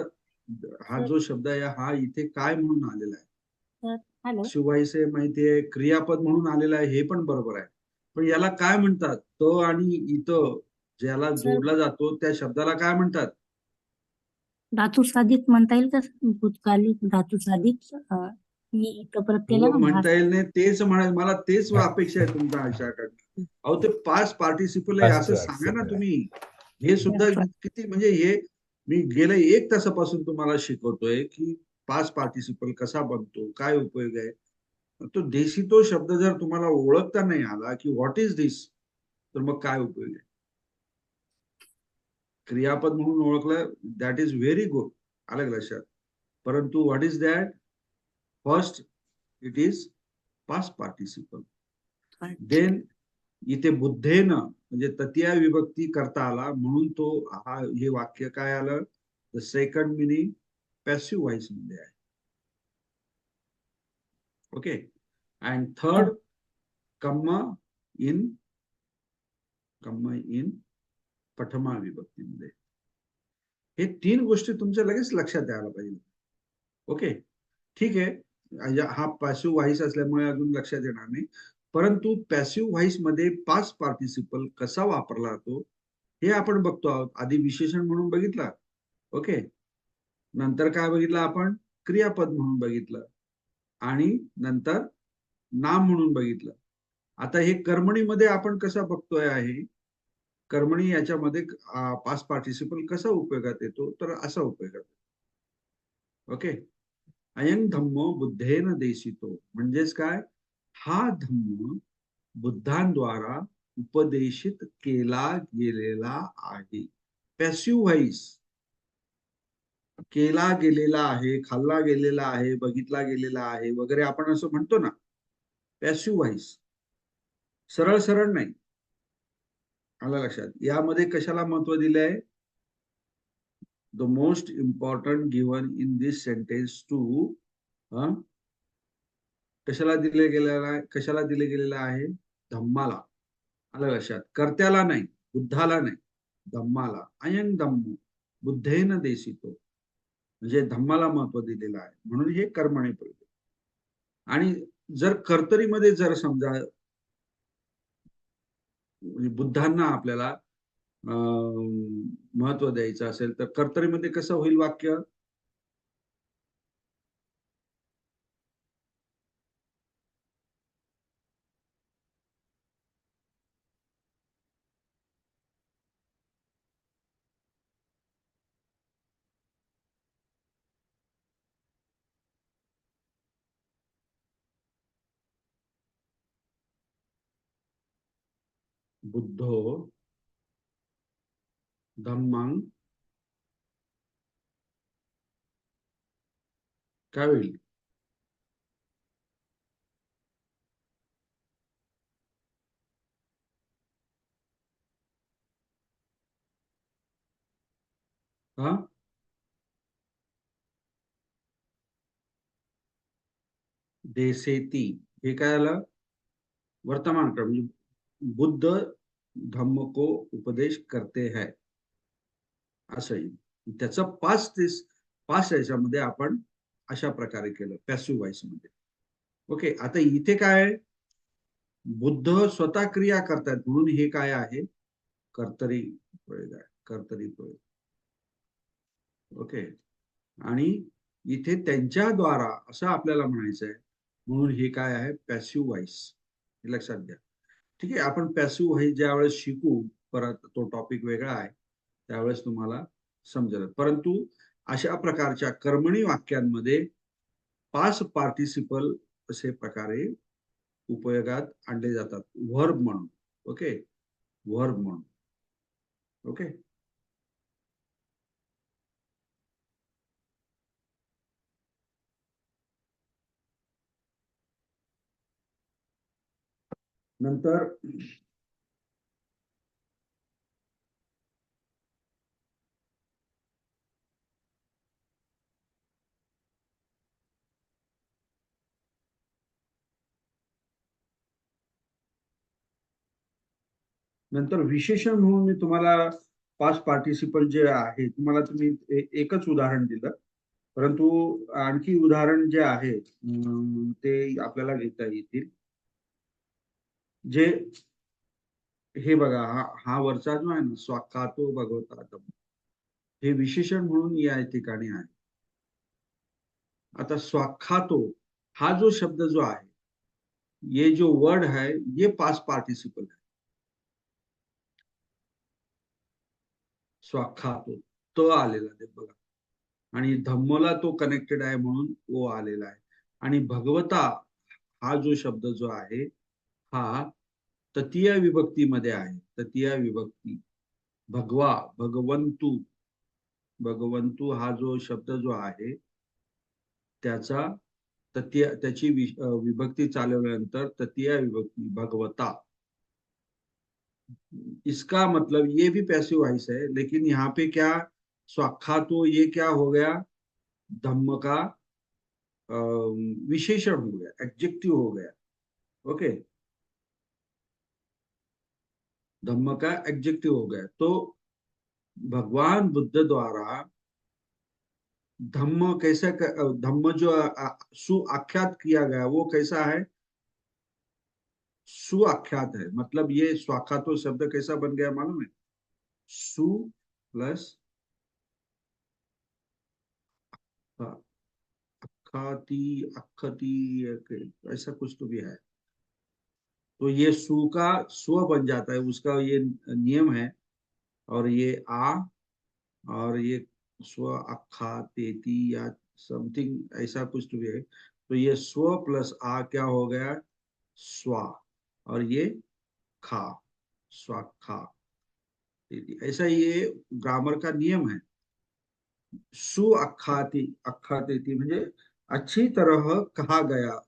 हा जो शब्द आहे हा इथे काय म्हणून आलेला आहे? हॅलो. शिवायचे माहितीये, क्रियापद म्हणून आलेला आहे, हे पण बरोबर आहे. पण याला काय म्हणतात? त आणि इत ज्याला जोडला जातो त्या शब्दाला काय म्हणतात? धातू साधित म्हणता येईल का? भूतकालिक धातू साधित. मी इथं प्रत्येला हो, म्हणता येईल नाही, तेच म्हणाल, मला तेच अपेक्षा आहे तुमच्या आशाकडे. अहो, ते पास्ट पार्टिसिपल आहे असं सांगा ना तुम्ही. हे सुद्धा किती, म्हणजे हे मी गेल्या 1 तासापासून तुम्हाला शिकवतोय की पास्ट पार्टिसिपल कसा बनतो, काय उपयोग आहे. तो देशी तो शब्द जर तुम्हाला ओळखता नाही आला की व्हॉट इज दिस, तर मग काय उपयोग आहे? क्रियापद म्हणून ओळखलं, दॅट इज व्हेरी गुड, आलं लक्षात. परंतु what is that? First it is past participle, then इथे बुद्धेन म्हणजे तृतीय विभक्ती करता आला, म्हणून तो हे वाक्य काय आलं? The second meaning passive voice मध्ये आहे. ओके. अँड थर्ड, कम्मा इन प्रथमा विभक्तीमध्ये. हे 3 गोष्टी तुमच्या लगेच लक्षात यायला पाहिजे. ओके, ठीक आहे. हा पॅसिव्ह व्हॉइस असल्यामुळे अजून लक्षात येणार नाही, परंतु पॅसिव्ह व्हॉइस मध्ये पास्ट पार्टिसिपल कसा वापरला जातो हे आपण बघतो आहोत. आधी विशेषण म्हणून बघितला, ओके, नंतर काय बघितलं आपण? क्रियापद म्हणून बघितलं, आणि नंतर नाम म्हणून बघितलं. आता हे कर्मणीमध्ये आपण कसं बघतोय आहे? कर्मणी याच्यामध्ये पास्ट पार्टिसिपल कसा उपयोगात येतो? तर असा उपयोगात येतो. ओके. अयं धम्मो बुद्धेन देशितो, म्हणजेच काय? हा धम्म बुद्धांद्वारा उपदेशित केला गेलेला आहे. पॅसिव्ह व्हॉइस, केला गेलेला आहे, खाल्ला गेलेला आहे, बघितला गेलेला आहे वगैरे आपण असं म्हणतो ना, पॅसिव्ह व्हॉइस. सरळ सरळ नाही. आलं लक्षात? यामध्ये कशाला महत्व दिलंय? The most important given in this sentence to कशाला दिले गेलेला आहे? धम्माला. आलं लक्षात? कर्त्याला नाही, बुद्धाला नाही, धम्माला. अयं धम्मो बुद्धेन देशितो, म्हणजे धम्माला महत्व दिलेलं आहे, म्हणून हे कर्मणे प्रयोग. आणि जर कर्तरीमध्ये जर समजा बुद्धांना आपल्याला महत्व द्यायचं असेल तर कर्तरीमध्ये कसं होईल वाक्य? बुद्धो धम्मं काय होईल? हा, देसेती. हे काय आलं? वर्तमान काळ, म्हणजे बुद्ध धम्म को उपदेश करते है असं येईल. त्याचं पाच याच्यामध्ये आपण अशा प्रकारे केलं पॅसिव्ह व्हॉइस मध्ये. ओके, आता इथे काय आहे? बुद्ध स्वतः क्रिया करतात म्हणून हे काय आहे? कर्तरी प्रयोग आहे, कर्तरी प्रयोग. ओके, आणि इथे त्यांच्याद्वारा असं आपल्याला म्हणायचं आहे, म्हणून हे काय आहे? Passive voice. हे लक्षात घ्या. ठीक आहे, आपण पॅसिव्ह व्हॉइस ज्यावेळेस शिकू, परत तो टॉपिक वेगळा आहे, त्यावेळेस तुम्हाला समजेल. परंतु अशा प्रकारच्या कर्मणी वाक्यांमध्ये पास्ट पार्टिसिपल असे प्रकारे उपयोगात आणले जातात, व्हर्ब म्हणून. ओके, व्हर्ब म्हणून. ओके, नंतर विशेषण म्हणून मी तुम्हाला पास्ट पार्टिसिपल जे आहे तुम्हाला तुम्ही एकच उदाहरण दिलं, परंतु आणखी उदाहरण जे आहे ते आपल्याला घेता येतील. जे हे बघा, हा वरचा जो आहे ना, स्वाखातो भगवता, हे विशेषण म्हणून या ठिकाणी आहे. आता स्वाखातो हा जो शब्द जो आहे, ये जो वर्ड है ये पास्ट पार्टिसिपल है. स्वाखातो तो आलेला आहे बघा, आणि धम्मला तो कनेक्टेड आहे म्हणून ओ आलेला आहे. आणि भगवता हा जो शब्द जो आहे हा तृतीय विभक्तीमध्ये आहे. तृतीय विभक्ती. भगवा, भगवंतु, भगवंतु हा जो शब्द जो आहे त्याचा त्याची विभक्ती चालवल्यानंतर तृतीय विभक्ती भगवता. इसका मतलब ये भी पैसिव वॉइस है, लेकिन यहाँ पे क्या स्वाखा, तो ये क्या हो गया? धम्म का विशेषण हो गया, एडजेक्टिव हो गया. ओके, धम्म का एडजेक्टिव हो गया. तो भगवान बुद्ध द्वारा धम्म कैसे, धम्म जो सुआख्यात किया गया वो कैसा है? सुआख्यात है. मतलब ये स्वाखातो शब्द कैसा बन गया मालूम है? सु प्लस अखाती, अखती, ऐसा कुछ तो भी है. तो ये सु का स्व बन जाता है, उसका ये नियम है. और ये आ, और ये स्व अखातेती या समथिंग ऐसा कुछ तो भी है. तो ये स्व प्लस आ क्या हो गया? स्वा. और ये खा, स्वाखा. ऐसा ये ग्रामर का नियम है. सु अखाती, अखातेती म्हणजे अच्छी तरह कहा गया,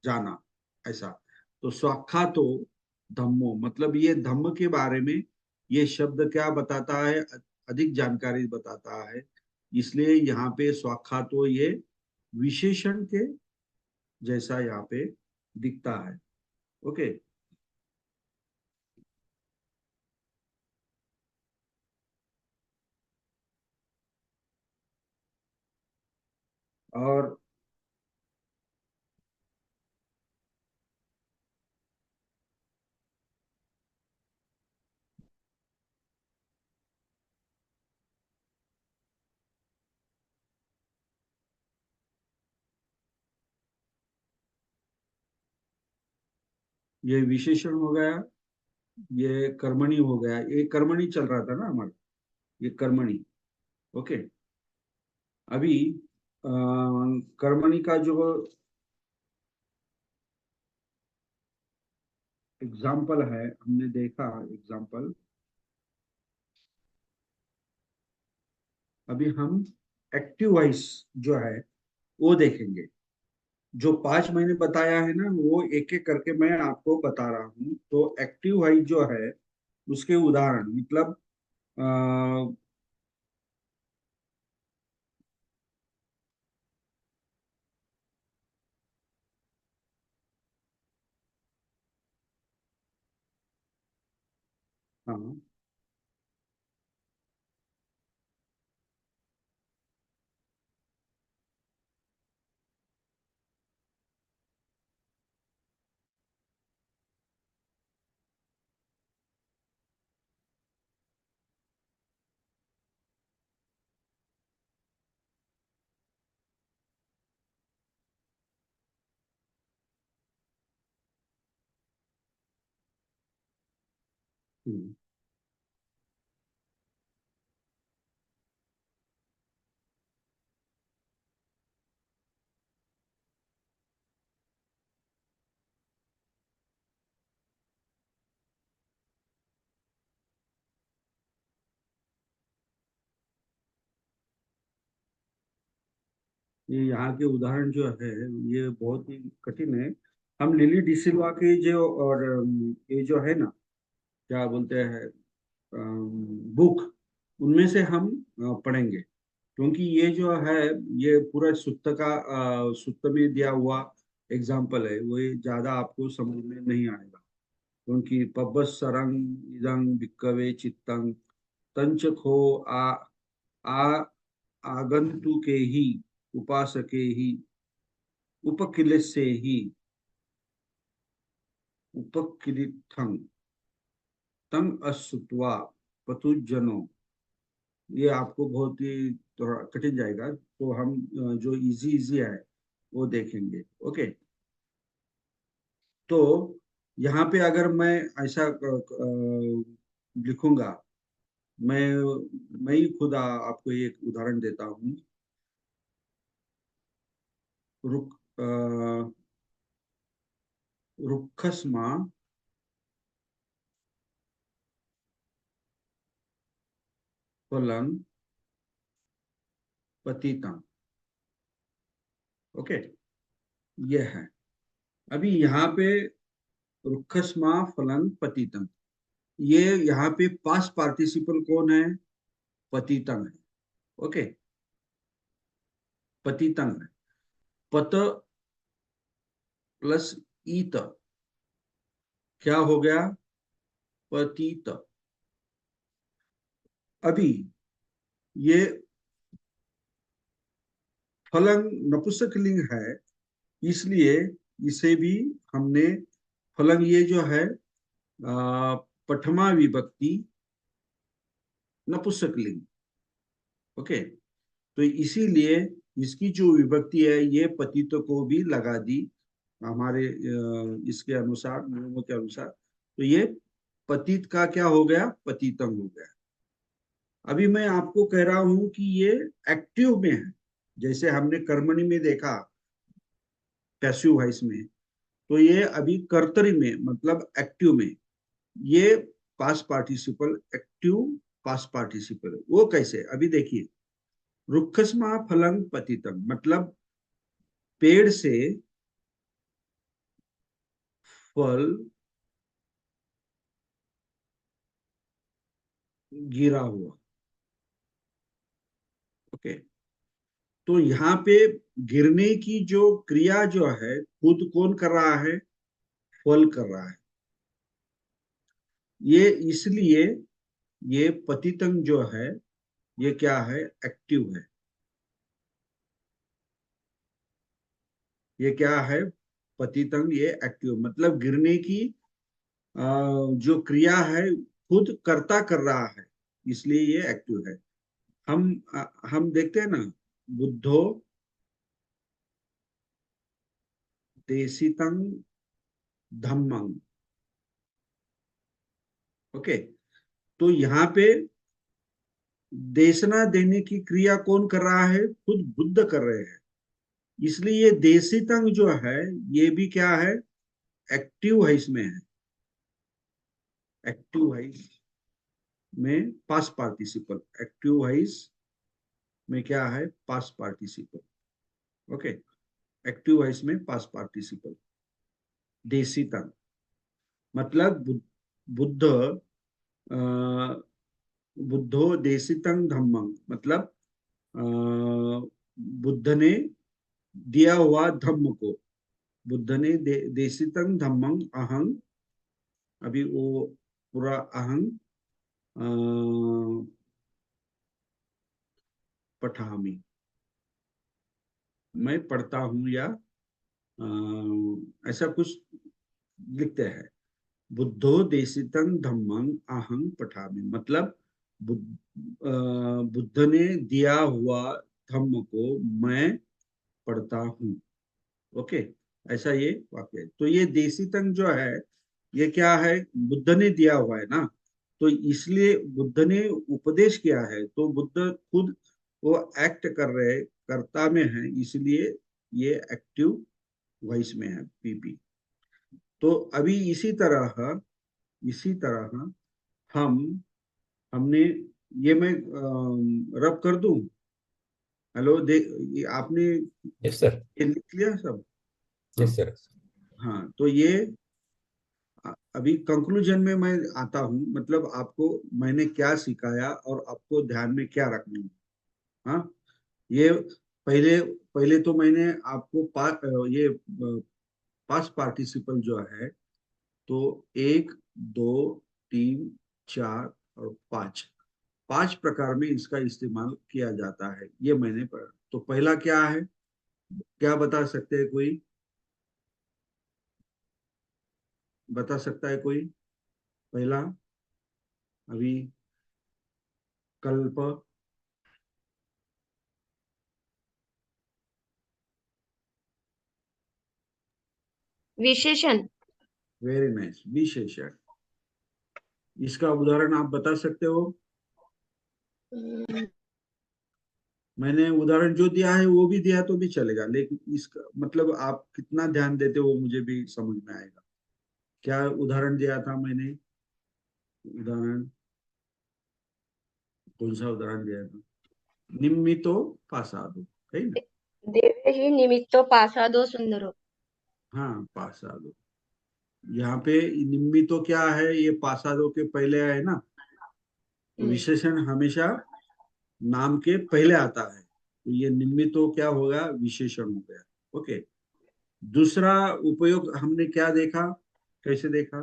जाना, ऐसा. तो स्वाखातो धम्मो, मतलब ये धम्म के बारे में ये शब्द क्या बताता है? अधिक जानकारी बताता है, इसलिए यहाँ पे स्वाखा तो ये विशेषण के जैसा यहाँ पे दिखता है। ओके। और ये विशेषण हो गया, ये कर्मणी हो गया, ये कर्मणी चल रहा था ना हमारा, ये कर्मणी। ओके। अभी कर्मणी का जो एग्जाम्पल है, हमने देखा एग्जाम्पल, अभी हम एक्टिव वॉइस जो है वो देखेंगे। जो 5 महीने बताया है ना, वो एक एक करके मैं आपको बता रहा हूँ। तो एक्टिव वॉइस जो है उसके उदाहरण, मतलब अ, हाँ, हम्म, ये यहाँ के उदाहरण जो है ये बहुत ही कठिन है। हम लिली डिसिल्वा के जो, और ये जो है ना, क्या बोलते हैं, बुक, उनमें से हम पढ़ेंगे। क्योंकि ये जो है ये पूरा सुत्त का सुत्त में दिया हुआ एग्जाम्पल है, वो ये ज्यादा आपको समझ में नहीं आएगा। क्योंकि पब्बस सरंग इदं भिक्कवे चित्तंग तंच खो आ आ आगंतुके ही उपासके ही उपकिलसे ही उपकिलिथं तंग असुत्वा पतुजनो। ये आपको बहुत ही थोड़ा कठिन जाएगा, तो हम जो इजी इजी है वो देखेंगे। ओके। तो यहाँ पे अगर मैं ऐसा लिखूंगा, मैं मैं ही खुद आपको एक उदाहरण देता हूँ। रुक रुक्षमा फलन पतिता। ओके, ये है। अभी यहाँ पे रुक्षमा फलन पतितम, ये यहाँ पे पास्ट पार्टिसिपल कौन है? पतितम है। ओके, पतितम है। पत प्लस ईत क्या हो गया? पतित। अभी ये फलन नपुंसकलिंग है, इसलिए इसे भी हमने फलन, ये जो है पठमा विभक्ति नपुंसकलिंग। ओके, तो इसीलिए इसकी जो विभक्ति है ये पतित को भी लगा दी हमारे इसके अनुसार, नियमों के अनुसार। तो ये पतित का क्या हो गया? पतितम हो गया। अभी मैं आपको कह रहा हूं कि ये एक्टिव में है, जैसे हमने कर्मणि में देखा, पैसिव वॉइस में। तो ये अभी कर्तरी में, मतलब एक्टिव में, ये past participle, active past participle. वो कैसे? अभी देखिए, रुक्षस्मा फलं पतितम, मतलब पेड़ से फल गिरा हुआ। ओके। तो यहाँ पे गिरने की जो क्रिया जो है खुद कौन कर रहा है? फल कर रहा है। ये इसलिए ये पतितंग जो है ये क्या है? एक्टिव है। ये क्या है? पतितंग ये एक्टिव, मतलब गिरने की जो क्रिया है खुद कर्ता कर रहा है, इसलिए ये एक्टिव है। हम देखते हैं ना, बुद्धो देशितं धम्मं। ओके। तो यहाँ पे देशना देने की क्रिया कौन कर रहा है? खुद बुद्ध कर रहे हैं। इसलिए ये देशितं जो है ये भी क्या है? एक्टिव है, इसमें है, एक्टिव है में पास्ट पार्टिसिपल। एक्टिव है में क्या है? Past participle. ओके। एक्टिव है इसमें पास्ट पार्टिसिपल। देशितं मतलब बुद्ध बुद्धो देशितं धम्मं, मतलब बुद्ध ने दिया हुआ धम्म को, बुद्ध ने देशितं धम्मं अहं, अभी वो पूरा अहं पठामि, मैं पढ़ता हूं, या ऐसा कुछ लिखते हैं। बुद्धो देशितं धम्मं अहं पठामि, मतलब बुद्ध ने दिया हुआ धम्म को मैं पढ़ता हूँ। ओके। ऐसा ये वाक्य है। तो ये देशितं जो है ये क्या है? बुद्ध ने दिया हुआ है ना, तो इसलिए बुद्ध ने उपदेश किया है, तो बुद्ध खुद वो एक्ट कर रहे, कर्ता में है, इसलिए ये एक्टिव वॉइस में है, पीपी। तो अभी इसी तरह हम हमने ये मैं रब कर दूं। हेलो, ये आपने यस सर। ये लिख लिया सब? Yes sir. हाँ, तो ये अभी कंक्लूजन में मैं आता हूँ, मतलब आपको मैंने क्या सिखाया और आपको ध्यान में क्या रखना है। हाँ, ये पहले पहले तो मैंने आपको ये पास्ट पार्टिसिपल जो है, तो 1, 2, 3, 4 और 5, 5 प्रकार में इसका इस्तेमाल किया जाता है, ये मैंने पढ़ा। तो पहला क्या है? क्या बता सकते हैं कोई? बता सकता है कोई? पहला अभी कल्प। विशेषण। वेरी नाइस, विशेषण। इसका उदाहरण आप बता सकते हो? मैंने उदाहरण जो दिया है वो भी दिया तो भी चलेगा, लेकिन इसका मतलब आप कितना ध्यान देते हो मुझे भी समझ में आएगा। क्या उदाहरण दिया था मैंने? उदाहरण कौन सा उदाहरण दिया था? निम्मितो पासादो, है ना? देवहि निमित्तो पासादो सुंदरो। हाँ, पासादो। यहाँ पे निम्मितो क्या है? ये पासादो के पहले है ना, तो हम्म। विशेषण हमेशा नाम के पहले आता है, तो ये निम्मितो क्या होगा? विशेषण हो गया। ओके। दूसरा उपयोग हमने क्या देखा? कैसे देखा?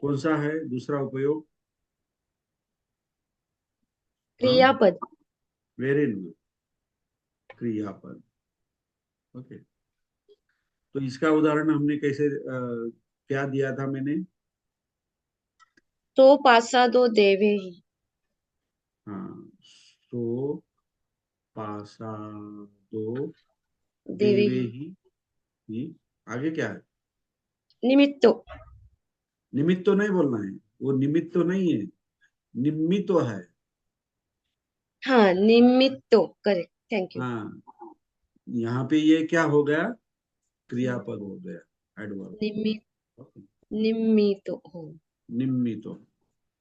कौन सा है दूसरा उपयोग? हाँ, क्रियापद। वेरी गुड, क्रियापद। ओके। तो इसका उदाहरण हमने कैसे क्या दिया था मैंने? तो पासादो देवहि। हाँ, सो पासा दो देवे देवहि ही। आगे क्या है? निमित्तो। निमित्त तो नहीं बोलना है, वो निमित्त तो नहीं है, निम्मितो है। हाँ, निमित्तो, करेक्ट, थैंक यू। हाँ, यहाँ पे ये क्या हो गया? क्रियापद हो गया, एडवर्ब। निमित ओके। निमित्तो हो। निम्मितो।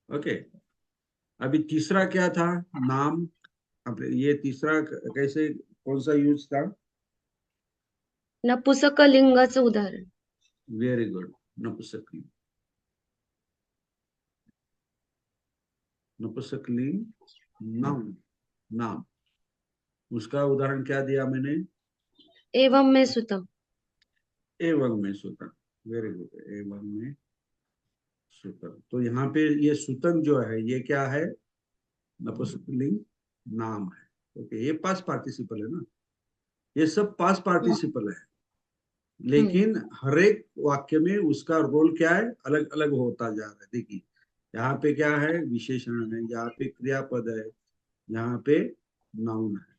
ओके। अभी तीसरा क्या था? नाम। अब ये तीसरा कैसे, कौन सा यूज था? नपुंसकलिंगाचं उदाहरण। वेरी गुड, नपुंसकलिंग। नपुंसकलिंग, नाउन, नाम। उसका उदाहरण क्या दिया मैंने? एवं में सुतम। एवं में सुतन। वेरी गुड, एवं में सुतन। तो यहाँ पे ये सुतन जो है ये क्या है? नपुंसकलिंग नाम है। ओके, ये पास्ट पार्टिसिपल है ना, ये सब पास्ट पार्टिसिपल है। लेकिन हर एक वाक्य में उसका रोल क्या है, अलग अलग होता जा रहा है। देखिए यहाँ पे क्या है, विशेषण है, यहाँ पे क्रियापद है, यहाँ पे नाउन है।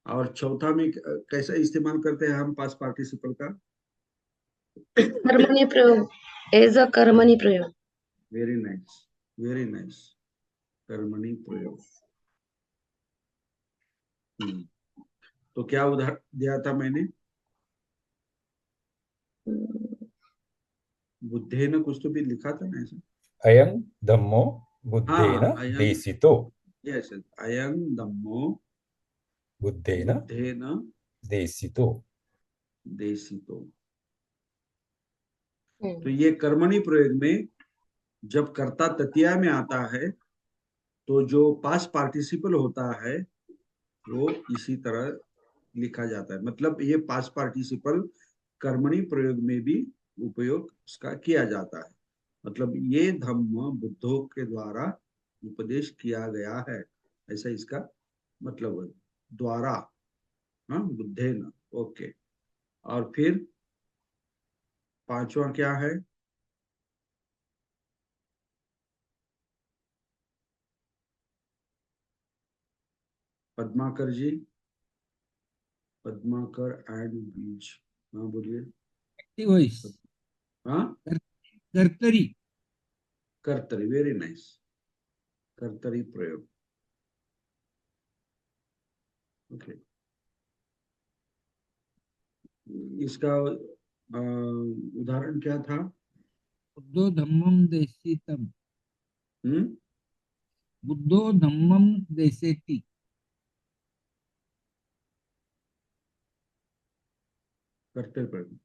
और चौथा में कैसा इस्तेमाल करते हैं हम पास्ट पार्टिसिपल का? कर्मणि प्रयोग, एज अ कर्मणि प्रयोग। वेरी नाइस, वेरी नाइस, कर्मणि प्रयोग। तो क्या उदाहरण दिया था मैंने? बुद्धेन कुछ तो भी लिखा था ना ऐसा। अयं धम्मो बुद्धेन हाँ, अयं, देशितो। यस, अयं धम्मो बुद्धेन बुद्धेन देशितो। देशितो। तो ये कर्मणि प्रयोग में जब कर्ता तृतीया में आता है तो जो पास्ट पार्टिसिपल होता है वो इसी तरह लिखा जाता है। मतलब ये पास्ट पार्टिसिपल कर्मणि प्रयोग में भी उपयोग उसका किया जाता है। मतलब ये धम्म बुद्धों के द्वारा उपदेश किया गया है, ऐसा इसका मतलब है। द्वारा, हाँ, बुद्धेन। ओके, और फिर पांचवा क्या है? पद्माकर जी, पद्माकर एंड बीज। हाँ बोलिए। वॉइस, हाँ, कर्तरी। कर्तरी, वेरी नाइस, कर्तरी प्रयोग। ओके, इसका उदाहरण क्या था? बुद्धो धम्मम देशितम। हम्म, बुद्धो धम्मम देशेति। कर्तरी प्रयोग।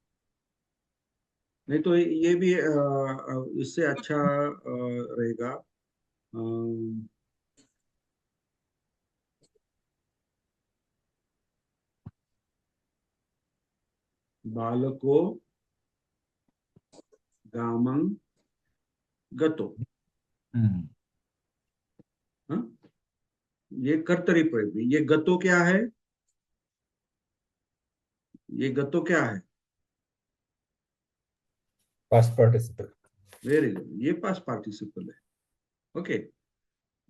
नहीं तो ये भी इससे अच्छा रहेगा। अ, बालको गामं गतो। हम्म, हाँ? ये कर्तरी प्रयोग में ये गतो क्या है? ये गतो क्या है? Past participle. वेरी गुड, ये पास्ट पार्टिसिपल है। ओके,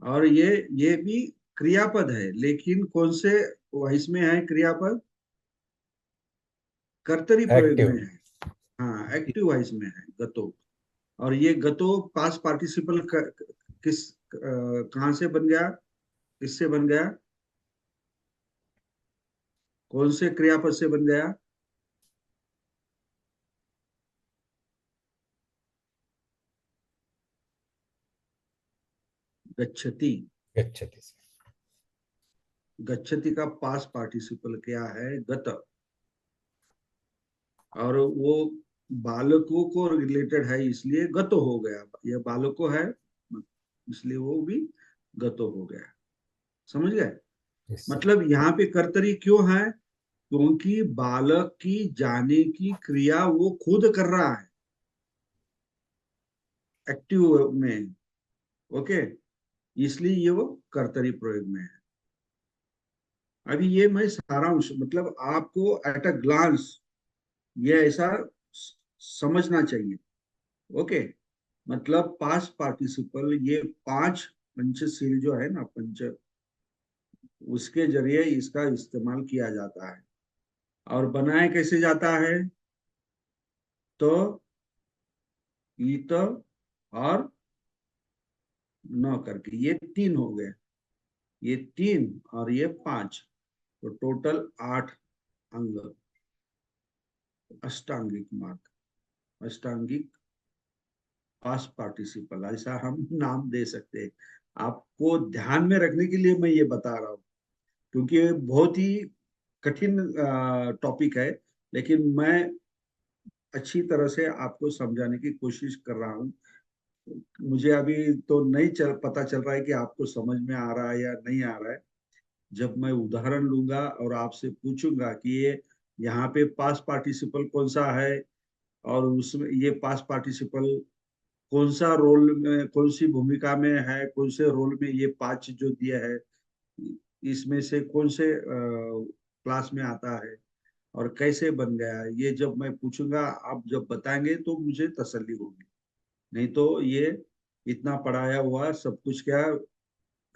और ये भी क्रियापद है, लेकिन कौन से वॉइस में है क्रियापद? कर्तरी प्रयोग एक्टिव। में है। हाँ, एक्टिव वॉइस में है गतो। और ये गतो पास्ट पार्टिसिपल किस कहाँ से बन गया, किससे बन गया, कौन से क्रियापद से बन गया? गच्छति। गच्छति। गच्छति का पास्ट पार्टिसिपल क्या है? गत। और वो बालकों को रिलेटेड है इसलिए गतो हो गया। ये बालको है इसलिए वो भी गतो हो गया। समझ गए? Yes, sir. मतलब यहाँ पे कर्तरी क्यों है? क्योंकि बालक की जाने की क्रिया वो खुद कर रहा है एक्टिव में। ओके, इसलिए ये वो कर्तरी प्रयोग में है। अभी ये मैं सारांश, मतलब आपको एट अ ग्लांस ये ऐसा समझना चाहिए। ओके, मतलब पास्ट पार्टिसिपल ये पांच पंचशील जो है ना, पंच, उसके जरिए इसका इस्तेमाल किया जाता है। और बनाया कैसे जाता है? तो ईत और न करके ये तीन हो गए, ये तीन और ये पांच, तो टोटल 8 अंग। अष्टांगिक मार्ग, अष्टांगिक पास्ट पार्टिसिपल, ऐसा हम नाम दे सकते हैं। आपको ध्यान में रखने के लिए मैं ये बता रहा हूँ, क्योंकि ये बहुत ही कठिन टॉपिक है, लेकिन मैं अच्छी तरह से आपको समझाने की कोशिश कर रहा हूँ। मुझे अभी तो नहीं पता चल रहा है कि आपको समझ में आ रहा है या नहीं आ रहा है, जब मैं उदाहरण लूंगा और आपसे पूछूंगा कि ये यहाँ पे पास्ट पार्टिसिपल कौन सा है, और उसमें ये पास्ट पार्टिसिपल कौन सा रोल में, कौन सी भूमिका में है, कौन से रोल में ये पांच जो दिया है, इसमें से कौन से क्लास में आता है और कैसे बन गया, ये जब मैं पूछूंगा, आप जब बताएंगे तो मुझे तसल्ली होगी। नहीं तो ये इतना पढ़ाया हुआ सब कुछ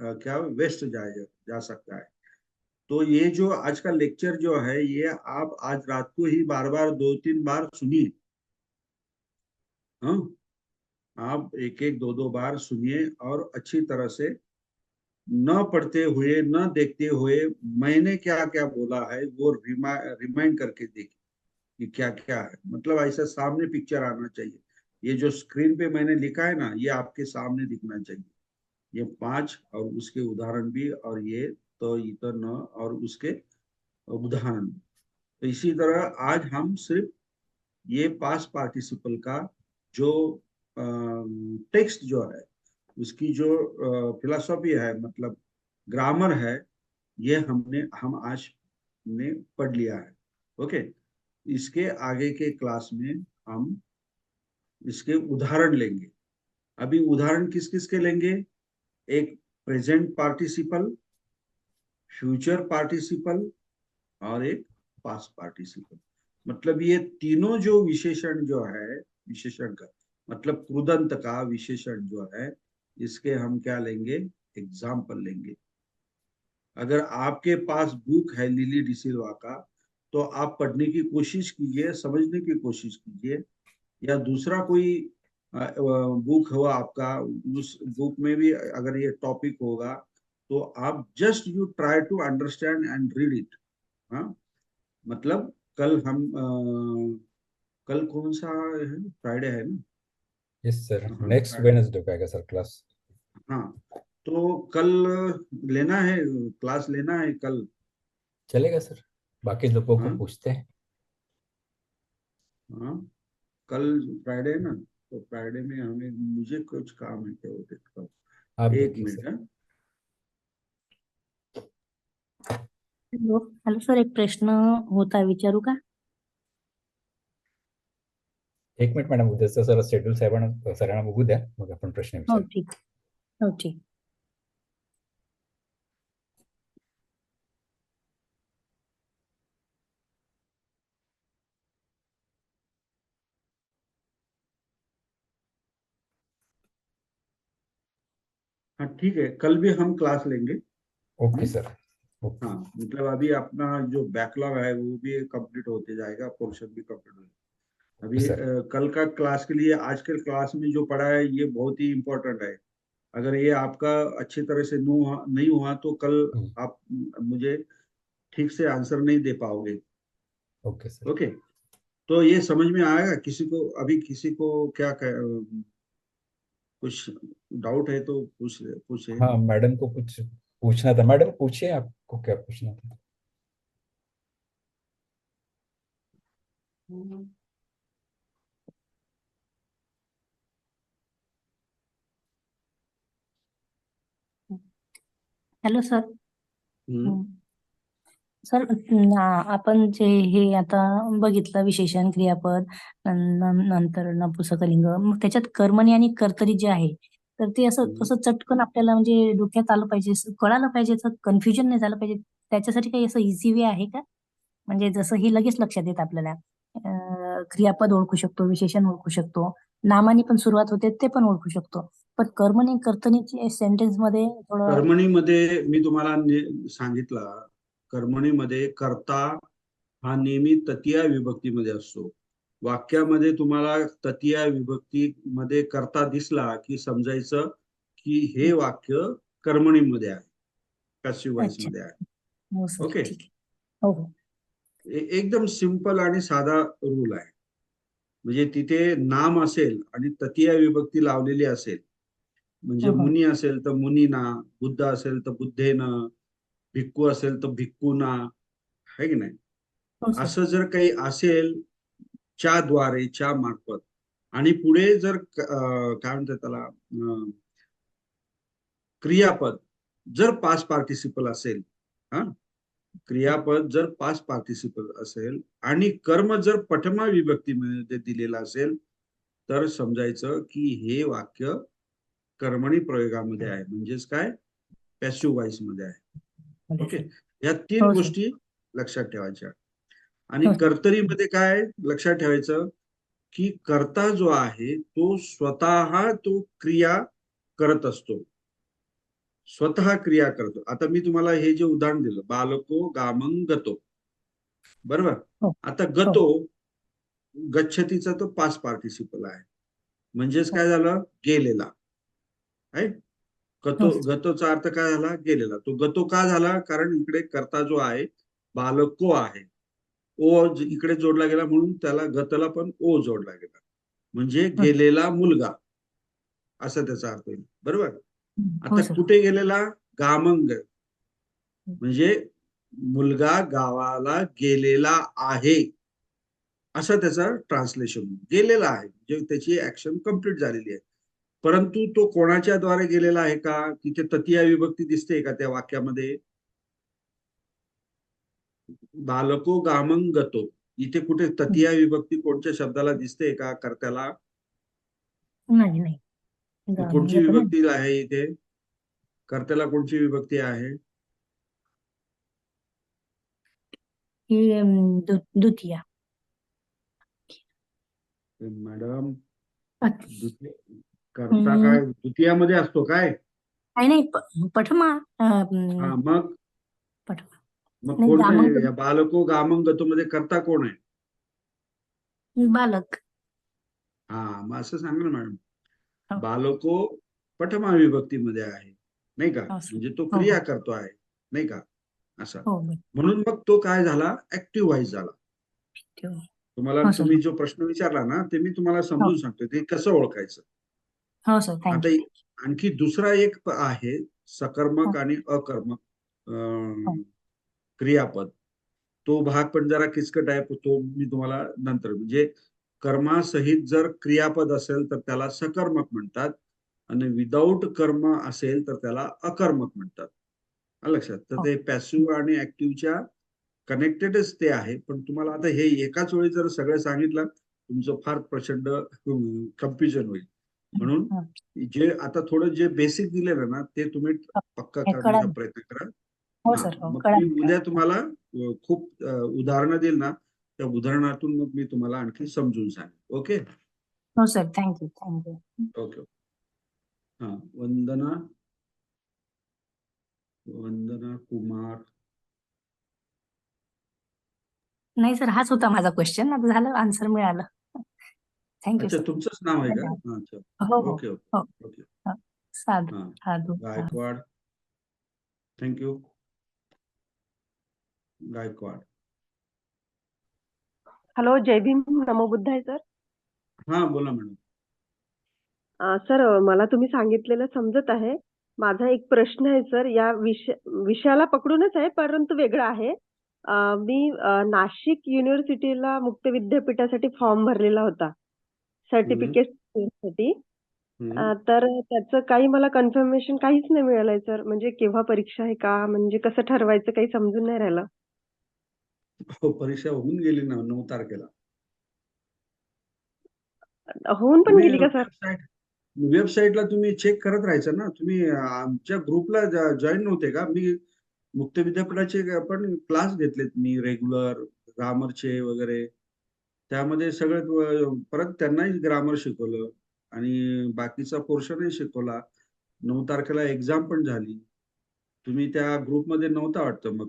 क्या वेस्ट जा सकता है। तो ये जो आज का लेक्चर जो है, ये आप आज रात को ही बार बार 2-3 बार सुनिए। हाँ, आप एक एक दो दो बार सुनिए और अच्छी तरह से, न पढ़ते हुए न देखते हुए मैंने क्या क्या बोला है वो रिमाइंड करके देखिए कि क्या क्या है। मतलब ऐसा सामने पिक्चर आना चाहिए। ये जो स्क्रीन पे मैंने लिखा है ना, ये आपके सामने दिखना चाहिए। ये 5 और उसके उदाहरण भी, और ये तो इतर न और उसके उदाहरण भी। तो इसी तरह आज हम सिर्फ ये पास्ट पार्टिसिपल का जो टेक्स्ट जो है, उसकी जो फिलोसॉफी है, मतलब ग्रामर है, ये हम आज ने पढ़ लिया है। ओके, इसके आगे के क्लास में हम इसके उदाहरण लेंगे। अभी उदाहरण किस किस के लेंगे? एक प्रेजेंट पार्टिसिपल, फ्यूचर पार्टिसिपल और एक पास्ट पार्टिसिपल। मतलब ये तीनों जो विशेषण जो है, विशेषण का मतलब कृदंत का विशेषण जो है, इसके हम क्या लेंगे? एग्जाम्पल लेंगे। अगर आपके पास बुक है लिली डिसिल्वा का, तो आप पढ़ने की कोशिश कीजिए, समझने की कोशिश कीजिए। या दूसरा कोई बुक हो आपका, उस बुक में भी अगर ये टॉपिक होगा, तो आप just you try to understand and read it. हाँ, मतलब कल कौन सा है? फ्राइडे है ना? यस सर, हाँ, नेक्स्ट फ्राइडे। वेडनेसडे को आएगा सर क्लास। हाँ, तो कल लेना है, क्लास लेना है कल। चलेगा सर, बाकी लोगों को हाँ पूछते हैं। हाँ, कल फ्राइडे है ना, तो फ्राइडे में हमें, मुझे कुछ काम है क्या, वो देखता हूँ। आप एक देखिए मिनट सर। है। हॅलो हॅलो सर, एक प्रश्न होता, विचारू का? एक मिनिट मॅडम, उद्याचं जरा शेड्यूल साहेबांना सरांना बघू द्या, मग आपण प्रश्न हो विचारू. ठीक. हो ठीक. हाँ ठीक है, कल भी हम क्लास लेंगे। Okay sir. ओके. हाँ, मतलब अभी अपना जो बैकलॉग है वो भी कंप्लीट होते जाएगा, पोर्शन भी कंप्लीट हो जाएगा। अभी सर. कल का क्लास के लिए आज के क्लास में जो पढ़ा है ये बहुत ही इम्पोर्टेंट है। अगर ये आपका अच्छी तरह से नहीं हुआ तो कल आप मुझे ठीक से आंसर नहीं दे पाओगे। Okay sir. ओके, तो ये समझ में आएगा किसी को? अभी किसी को कुछ डाउट है तो पूछे। हाँ, मैडम को कुछ पूछना था. मैडम पूछिए, आपको क्या पूछना था. Hello sir. हम्म, सर, आपण जे हे आता बघितलं, विशेषण, क्रियापद, नंतर नपुंसकलिंग, मग त्याच्यात कर्मणी आणि कर्तरी जे आहे, तर ते असं हम्म. तसं चटकन आपल्याला म्हणजे डोक्यात आलं पाहिजे, असं कळालं पाहिजे, असं कन्फ्युजन नाही झालं पाहिजे, त्याच्यासाठी काही असं इझी वे आहे का? म्हणजे जसं हे लगेच लक्षात येतं आपल्याला, क्रियापद ओळखू शकतो, विशेषण ओळखू शकतो, नामानी पण सुरुवात होते ते पण ओळखू शकतो, पण कर्मणी कर्तनीचे सेंटेन्स मध्ये थोडं. कर्मणीमध्ये मी तुम्हाला सांगितलं, कर्मणीमध्ये कर्ता हा नेहमी तृतीय विभक्तीमध्ये असतो. वाक्यामध्ये तुम्हाला तृतीय विभक्तीमध्ये कर्ता दिसला की समजायचं की हे वाक्य कर्मणीमध्ये आहे, पॅसिव्ह वॉइस अच्छा. मध्ये आहे. हो सर, ओके, ठीक आहे. हो हो. एकदम सिंपल आणि साधा रूल आहे. म्हणजे तिथे नाम असेल आणि तृतीय विभक्ती लावलेली असेल, म्हणजे हो हो. मुनी असेल तर मुनीना, बुद्ध असेल तर बुद्धेन, भिक्खू असेल तर भिक्खूना, है की नाही? हो सर. असं जर काही असेल, च्या द्वारे, च्या मार्फत, आणि पुढे जर काय म्हणतात त्याला, क्रियापद जर पास्ट पार्टिसिपल असेल, हा, क्रियापद जर पास्ट पार्टिसिपल असेल आणि कर्म जर प्रथमा विभक्तीमध्ये दिलेला असेल तर समजायचं की हे वाक्य कर्मणी प्रयोगामध्ये आहे, म्हणजेच काय, पॅसिव्ह व्हॉइस मध्ये आहे. ओके, या तीन हो सर. गोष्टी लक्षात ठेवायच्या. आणि हो सर. कर्तरीमध्ये काय लक्षात ठेवायचं की कर्ता जो आहे तो स्वतः तो क्रिया करत असतो, स्वतः क्रिया करतो. आता मी तुम्हाला हे जे उदाहरण दिलं, बालको गामं गतो, बरोबर. हो. आता गतो गच्छतीचा तो पास्ट पार्टिसिपल आहे, म्हणजेच काय झालं, गेलेला आहे. गतो, हो सर. गतोचा अर्थ काय झाला, गेलेला. तो गतो का झाला, कारण इकडे कर्ता जो आहे बालको आहे, ओ इकडे जोडला गेला म्हणून त्याला गतला पण ओ जोडला गेला, म्हणजे हो. गेलेला मुलगा असा त्याचा अर्थ होईल, बरोबर. हो आता सर. कुठे गेलेला, गामंग, म्हणजे मुलगा गावाला गेलेला आहे असं त्याचं ट्रान्सलेशन, गेलेला आहे म्हणजे त्याची ऍक्शन कंप्लीट झालेली आहे. परंतु तो कोणाच्या द्वारे गेलेला आहे का, तिथे तृतीय विभक्ती दिसते का त्या वाक्यामध्ये, बालको गामं गतो, इथे कुठे तृतीय विभक्ती कोणत्या शब्दाला दिसते का, कर्त्याला. नाही नाही. मग कोणची गावाला तर नाही. विभक्ती आहे इथे, कर्त्याला कोणची विभक्ती आहे, ही द्वितीय. मॅडम. नाही कर्ता काय द्वितीयामध्ये असतो काय, नाही प्रथमा. हा मग प्रथमा मग नाही, कोणतं गामंग आहे? या बालको गामं गतो मध्ये कर्ता कोण आहे, बालक. हा मग असं सांगा ना मॅडम. हो. बालको प्रथमा विभक्तीमध्ये आहे, नाही का, हो सर. म्हणजे तो हो क्रिया हो करतो आहे, नाही का, असा. हो. म्हणून मग तो काय झाला, ऍक्टिव्ह व्हॉइस झाला. हो. तुम्हाला, हो सर. तुम्ही जो प्रश्न विचारला ना ते मी तुम्हाला हो. समजून सांगतो ते कसं ओळखायचं. हो सर. आता थँक्यू. आणखी दुसरा एक आहे सकर्मक हो. आणि अकर्मक हो. क्रियापद. तो भाग पण जरा किचकट आहे, तो मी तुम्हाला नंतर, म्हणजे कर्मासहित जर क्रियापद असेल तर त्याला सकर्मक म्हणतात आणि विदाऊट कर्म असेल तर त्याला अकर्मक म्हणतात. आलं लक्षात. तर हो. ते पॅसिव्ह आणि ऍक्टिव्हच्या कनेक्टेडच ते आहे. पण तुम्हाला आता हे एकाच वेळी जर सगळं सांगितलं तुमचं फार प्रचंड कन्फ्युजन होईल. म्हणून हो. जे आता थोडं जे बेसिक दिलेलं ना ते तुम्ही पक्का हे करण्याचा कळालं. प्रयत्न करा. हो हा, सर. हो मग मी कळालं. उद्या तुम्हाला खूप उदाहरणं देईल ना, त्या उदाहरणातून मग मी तुम्हाला आणखी समजून सांगेन. ओके हो सर. थँक्यू. ओके. हा, वंदना, वंदना कुमार. नाही सर, हाच होता माझा क्वेश्चन. आता झालं, आन्सर मिळालं. थँक्यू अच्छा, सर. तुमचंच नाव आहे का, धन्यवाद. हा, अच्छा, हो हो ओके हो ओके ओके. हो. साधू हा, साधू. गायकवाड, थँक्यू, गायकवाड. हॅलो, जय भीम, नमो बुद्धाय सर. हा बोला मॅडम. सर, मला तुम्ही सांगितलेलं समजत आहे. माझा एक प्रश्न आहे सर, या विषयाला पकडूनच आहे परंतु वेगळा आहे. मी नाशिक युनिव्हर्सिटीला मुक्त विद्यापीठासाठी फॉर्म भरलेला होता सर्टिफिकेट साठी. तर त्याचं काही मला कन्फर्मेशन काहीच नाही मिळालंय सर. म्हणजे केव्हा परीक्षा आहे का, म्हणजे कसं ठरवायचं काही समजून नाही राहिलं. हो, परीक्षा होऊन गेली ना 9 तारखेला. होऊन पण तुम्ही गेली का सर? वेबसाईटला तुम्ही चेक करत राहायचं ना. तुम्ही आमच्या ग्रुपला जॉईन नव्हते का? मी मुक्त विद्यापीठाचे पण क्लास घेतलेत मी रेग्युलर, ग्रामरचे वगैरे. त्यामध्ये सगळं परत त्यांनाही ग्रामर शिकवलं आणि बाकीचा पोर्शनही शिकवला. 9 तारखेला एक्झाम पण झाली. तुम्ही त्या ग्रुपमध्ये नव्हता वाटतं मग.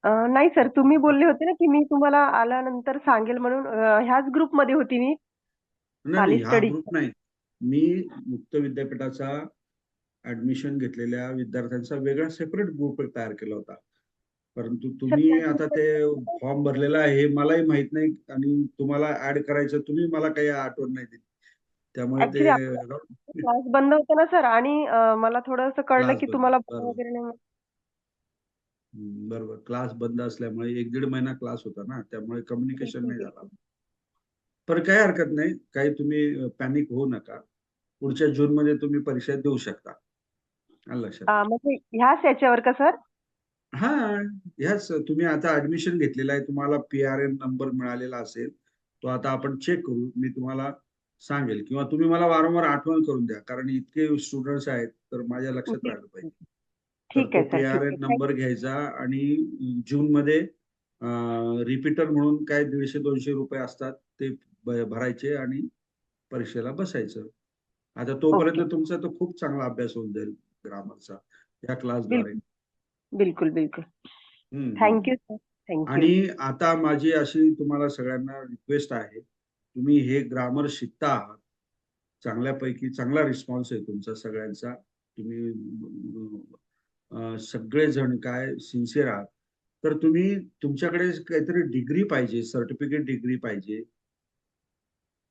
नाही सर, तुम्ही बोलले होते ना की मी तुम्हाला आल्यानंतर सांगेल म्हणून. ह्याच ग्रुपमध्ये होती मी. नाही खाली नाही, हा स्टडी. ग्रुप नाही. मी मुक्त विद्यापीठाचा ऍडमिशन घेतलेल्या विद्यार्थ्यांचा वेगळा सेपरेट ग्रुप तयार केला होता. परंतु सर, तुम्ही आता ते फॉर्म भरलेला आहे हे मलाही माहित नाही आणि तुम्हाला ऍड करायचं, तुम्ही मला काही आठवण नाही दिली, त्यामुळे ते क्लास बंद होता ना सर. आणि मला थोडंसं कळलं क्लास की बंद, तुम्हाला बरोबर वगैरे नाही. बरोबर. क्लास बंद असल्यामुळे 1-1.5 महिना क्लास होता ना, त्यामुळे कम्युनिकेशन नाही झाला. पण काही हरकत नाही, काही तुम्ही पॅनिक होऊ नका. पुढच्या जून मध्ये तुम्ही परीक्षा देऊ शकता. आलं लक्षात. म्हणजे ह्याच याच्यावर का सर? हा, ह्याच तुम्ही आता ऍडमिशन घेतलेलं आहे, तुम्हाला PRN नंबर मिळालेला असेल, तो आता आपण चेक करू, मी तुम्हाला सांगेल, किंवा तुम्ही मला वारंवार आठवण करून द्या, कारण इतके स्टुडंट्स आहेत तर माझ्या लक्षात राहिलं पाहिजे. तर ठीक तो आहे सर, ठीक PRN आहे. नंबर घ्यायचा आणि जून मध्ये रिपीटर म्हणून काय 150-200 रुपये असतात ते भरायचे आणि परीक्षेला बसायचं. आता तोपर्यंत तुमचा तो खूप चांगला अभ्यास होऊन जाईल ग्रामरचा या क्लासद्वारे. बिलकुल बिलकुल. Thank you sir, thank you. आणि आता माझी अशी तुम्हाला सगळ्यांना रिक्वेस्ट आहे, तुम्ही हे ग्रामर शिकता आहात, चांगल्यापैकी चांगला रिस्पॉन्स आहे तुमचा सगळ्यांचा, तुम्ही सगळेजण काय सिन्सिअर आहात, तर तुम्ही तुमच्याकडे काहीतरी डिग्री पाहिजे, सर्टिफिकेट डिग्री पाहिजे.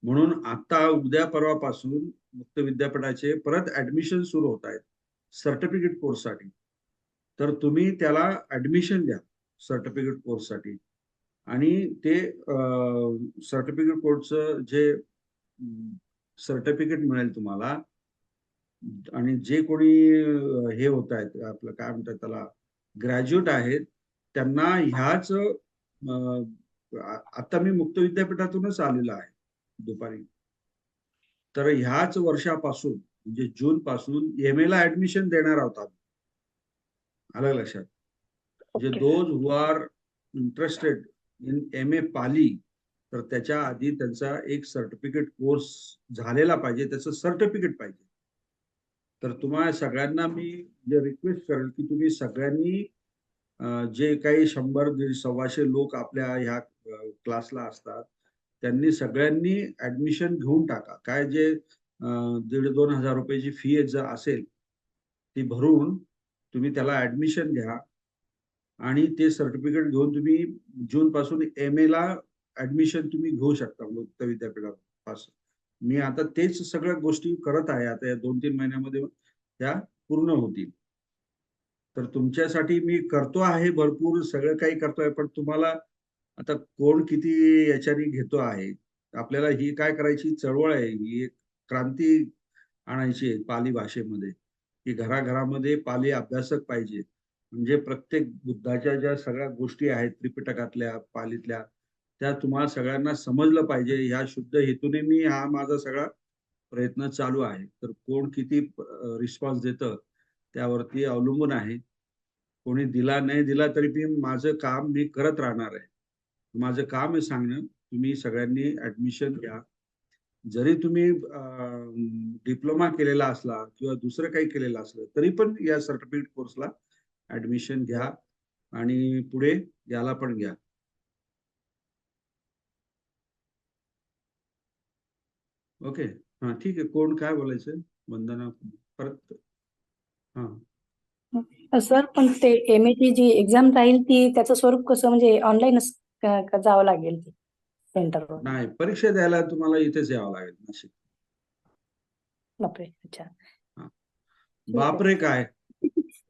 म्हणून आता उद्या परवापासून मुक्त विद्यापीठाचे परत ऍडमिशन सुरू होत आहेत सर्टिफिकेट कोर्ससाठी. तर तुम्ही त्याला ऍडमिशन द्या सर्टिफिकेट कोर्ससाठी, आणि ते सर्टिफिकेट कोर्सचं जे सर्टिफिकेट मिळेल तुम्हाला, आणि जे कोणी हे होत आहेत आपलं काय म्हणतात त्याला ग्रॅज्युएट आहेत, त्यांना ह्याच आता मी मुक्त विद्यापीठातूनच आलेलो आहे दुपारी, तर ह्याच वर्षापासून म्हणजे जून पासून MA ला ऍडमिशन देणार आहोत आम्ही. आलं लक्षात? म्हणजे those who are interested in MA Pali, तर त्याच्या आधी त्यांचा एक सर्टिफिकेट कोर्स झालेला पाहिजे, त्याचं सर्टिफिकेट पाहिजे. तर तुम्हाला सगळ्यांना मी जे रिक्वेस्ट करेल की तुम्ही सगळ्यांनी जे काही 100-125 लोक आपल्या ह्या क्लासला असतात, त्यांनी सगळ्यांनी ऍडमिशन घेऊन टाका. काय जे 1,500-2,000 हजार रुपयाची फी जर असेल ती भरून तुम्ही त्याला ऍडमिशन घ्या, आणि ते सर्टिफिकेट घेऊन तुम्ही जून पासून MA ला ऍडमिशन तुम्ही घेऊ शकता मुक्त विद्यापीठापासून. मी आता तेच सगळ्या गोष्टी करत आहे, आता या 2-3 महिन्यामध्ये त्या पूर्ण होतील. तर तुमच्यासाठी मी करतो आहे, भरपूर सगळं काही करतोय, पण तुम्हाला आता कोण किती याच्याने घेतो आहे. आपल्याला ही काय करायची चळवळ आहे, ही एक क्रांती आणायची आहे पाली भाषेमध्ये, की घराघरामध्ये पाली अभ्यासक पाहिजे. म्हणजे प्रत्येक बुद्धाच्या ज्या सगळ्या गोष्टी आहेत त्रिपिटकातल्या पालीतल्या, त्या तुम्हाला सगळ्यांना समजलं पाहिजे, ह्या शुद्ध हेतूने मी हा माझा सगळा प्रयत्न चालू आहे. तर कोण किती रिस्पॉन्स देतं त्यावरती अवलंबून आहे. कोणी दिला नाही दिला तरी मी माझं काम मी करत राहणार आहे. माझं काम आहे सांगणं, तुम्ही सगळ्यांनी ऍडमिशन घ्या. जरी तुम्ही डिप्लोमा केलेला असला किंवा दुसरं काही केलेलं असलं तरी पण या सर्टिफिकेट कोर्सला ऍडमिशन घ्या, आणि पुढे याला पण घ्या. ओके, हा ठीक आहे. कोण काय बोलायचं? वंदना परत. हा सर, पण ते MA ची जी एक्झाम राहील ती त्याचं स्वरूप कसं, म्हणजे ऑनलाईनच जावं लागेल सेंटरवर? नाही, परीक्षा द्यायला तुम्हाला इथेच यावं लागेल नाशिक. बापरे, अच्छा. बापरे काय,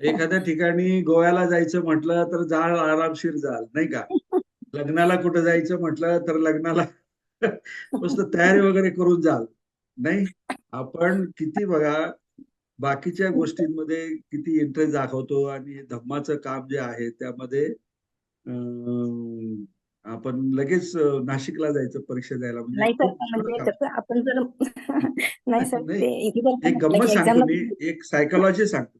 एखाद्या ठिकाणी गोव्याला जायचं म्हटलं तर जाल, आरामशीर जाल, नाही का? लग्नाला कुठं जायचं म्हटलं तर लग्नाला मस्त तयारी वगैरे करून जाल. नाही, आपण किती बघा बाकीच्या गोष्टींमध्ये किती इंटरेस्ट दाखवतो, आणि धम्माचं काम जे आहे त्यामध्ये आपण लगेच नाशिकला जायचं परीक्षा द्यायला, म्हणजे नाही सर, खूप म्हणजे काम. कसं आपण जर नाही सर, नाही, ते इथे जर एक म्हटलं गंमत की सांगतो एक्झामला मी, एक सायकोलॉजी सांगतो.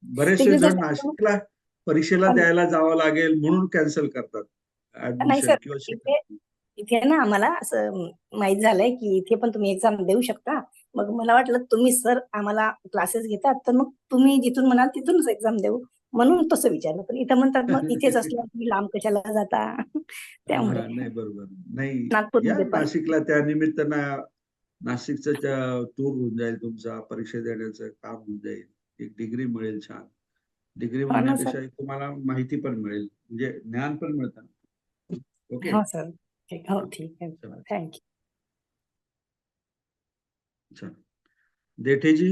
बरेचसे तिकडे जण जर नाशिकला परीक्षेला द्यायला जावं लागेल म्हणून कॅन्सल करतात नाही ऍडमिशन सर, किंवा इथे इथे ना आम्हाला असं माहित झालंय की इथे पण तुम्ही एक्झाम देऊ शकता. मग मला वाटलं तुम्ही सर आम्हाला क्लासेस घेतात, तर मग तुम्ही जिथून म्हणाल तिथूनच एक्झाम देऊ, म्हणून तसं विचारलं. पण इथं म्हणतात मग इथेच असल्यावर तुम्ही लांब कशाला जाता, त्यामुळे. नाही, बरोबर. नाही, या नागपूरमध्ये पण नाशिकला त्या निमित्तानं नाशिकचं टूर होऊन जाईल, तुमचा परीक्षा देण्याचं काम होऊन जाईल, एक डिग्री मिळेल छान. डिग्री हो ना सर. म्हणण्यापेक्षा तुम्हाला माहिती पण मिळेल, म्हणजे ज्ञान पण मिळतं. ओके, हो सर, ठीक, हो ठीक आहे, चला, थँक्यू. चला. देठेजी.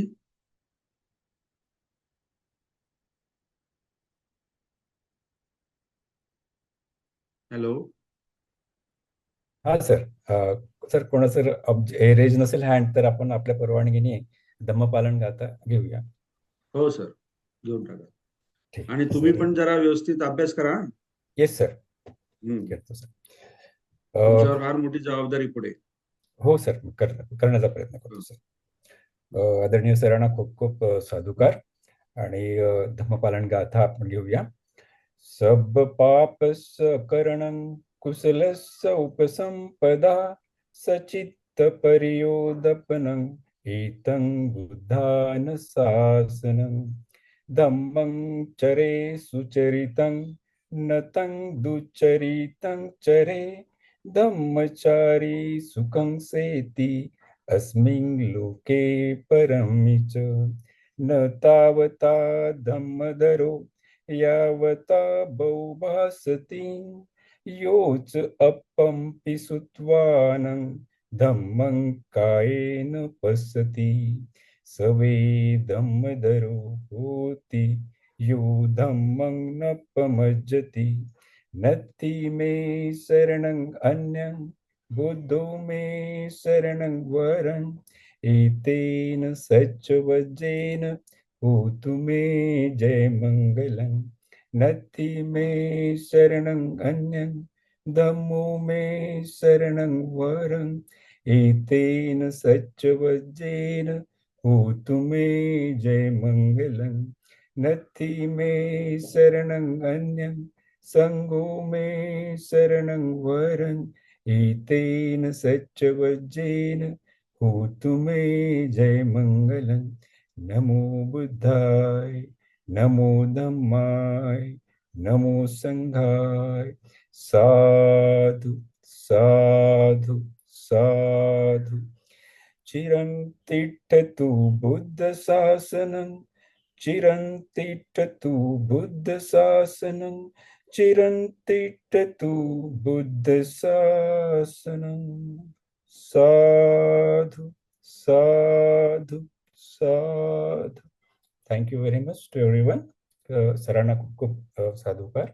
हॅलो. हा सर, सर कोणाचं रेज नसेल हँड तर आपण आपल्या परवानगीने धम्मपालन गाथा घेऊया. हो सर, घेऊन टाका. ठीक आणि तुम्ही सर. पण जरा व्यवस्थित अभ्यास करा. येस सर, हम्म. करतो सर. तुमच्यावर फार मोठी जबाबदारी पुढे. हो सर, करण्याचा प्रयत्न करतो सर. आदरणीय सरांना खूप खूप साधुकार. आणि धम्मपालन गाथा आपण घेऊया. सब पाप सकरणं कुशलस्य उपसंपदा सचित्त परियोदपनं एतं बुद्धान शासनं धम्मं चरे सुचरितं नतं दुचरितं चरे धम्मचारी सुखं सेति अस्मिन् लोके परमि च न तावता धम्मधरो यावता बहुभासति योच अपम्पि सुत्वानं धम्मं कायेन पश्यति सवे धम्मधरो होति यो धम्मं न पमज्जति नत्थि मे शरणं अन्यं बुद्धो मे शरणं वरम् एतेन सच्चवज्जेन होतु मे जय मंगलं नत्थि मे शरणं अन्यं धम्मो मे शरणं वरम् एतेन सच्चवज्जेन होतु मे जय मंगलं नत्थि मे शरणं अन्यं संगो मे शरणं वरम् एतेन सच्चवज्जेन होतु मे जय मंगलं नमो बुद्धाय नमो धम्माय नमो संघाय साधु साधु साधु चिरं तिष्ठतु बुद्ध शासनं चिरं तिष्ठतु बुद्ध शासनं चिरं तिष्ठतु बुद्ध शासनं साधु साधु साधु. Thank you very much to everyone. सरांना खूप खूप साधुकार.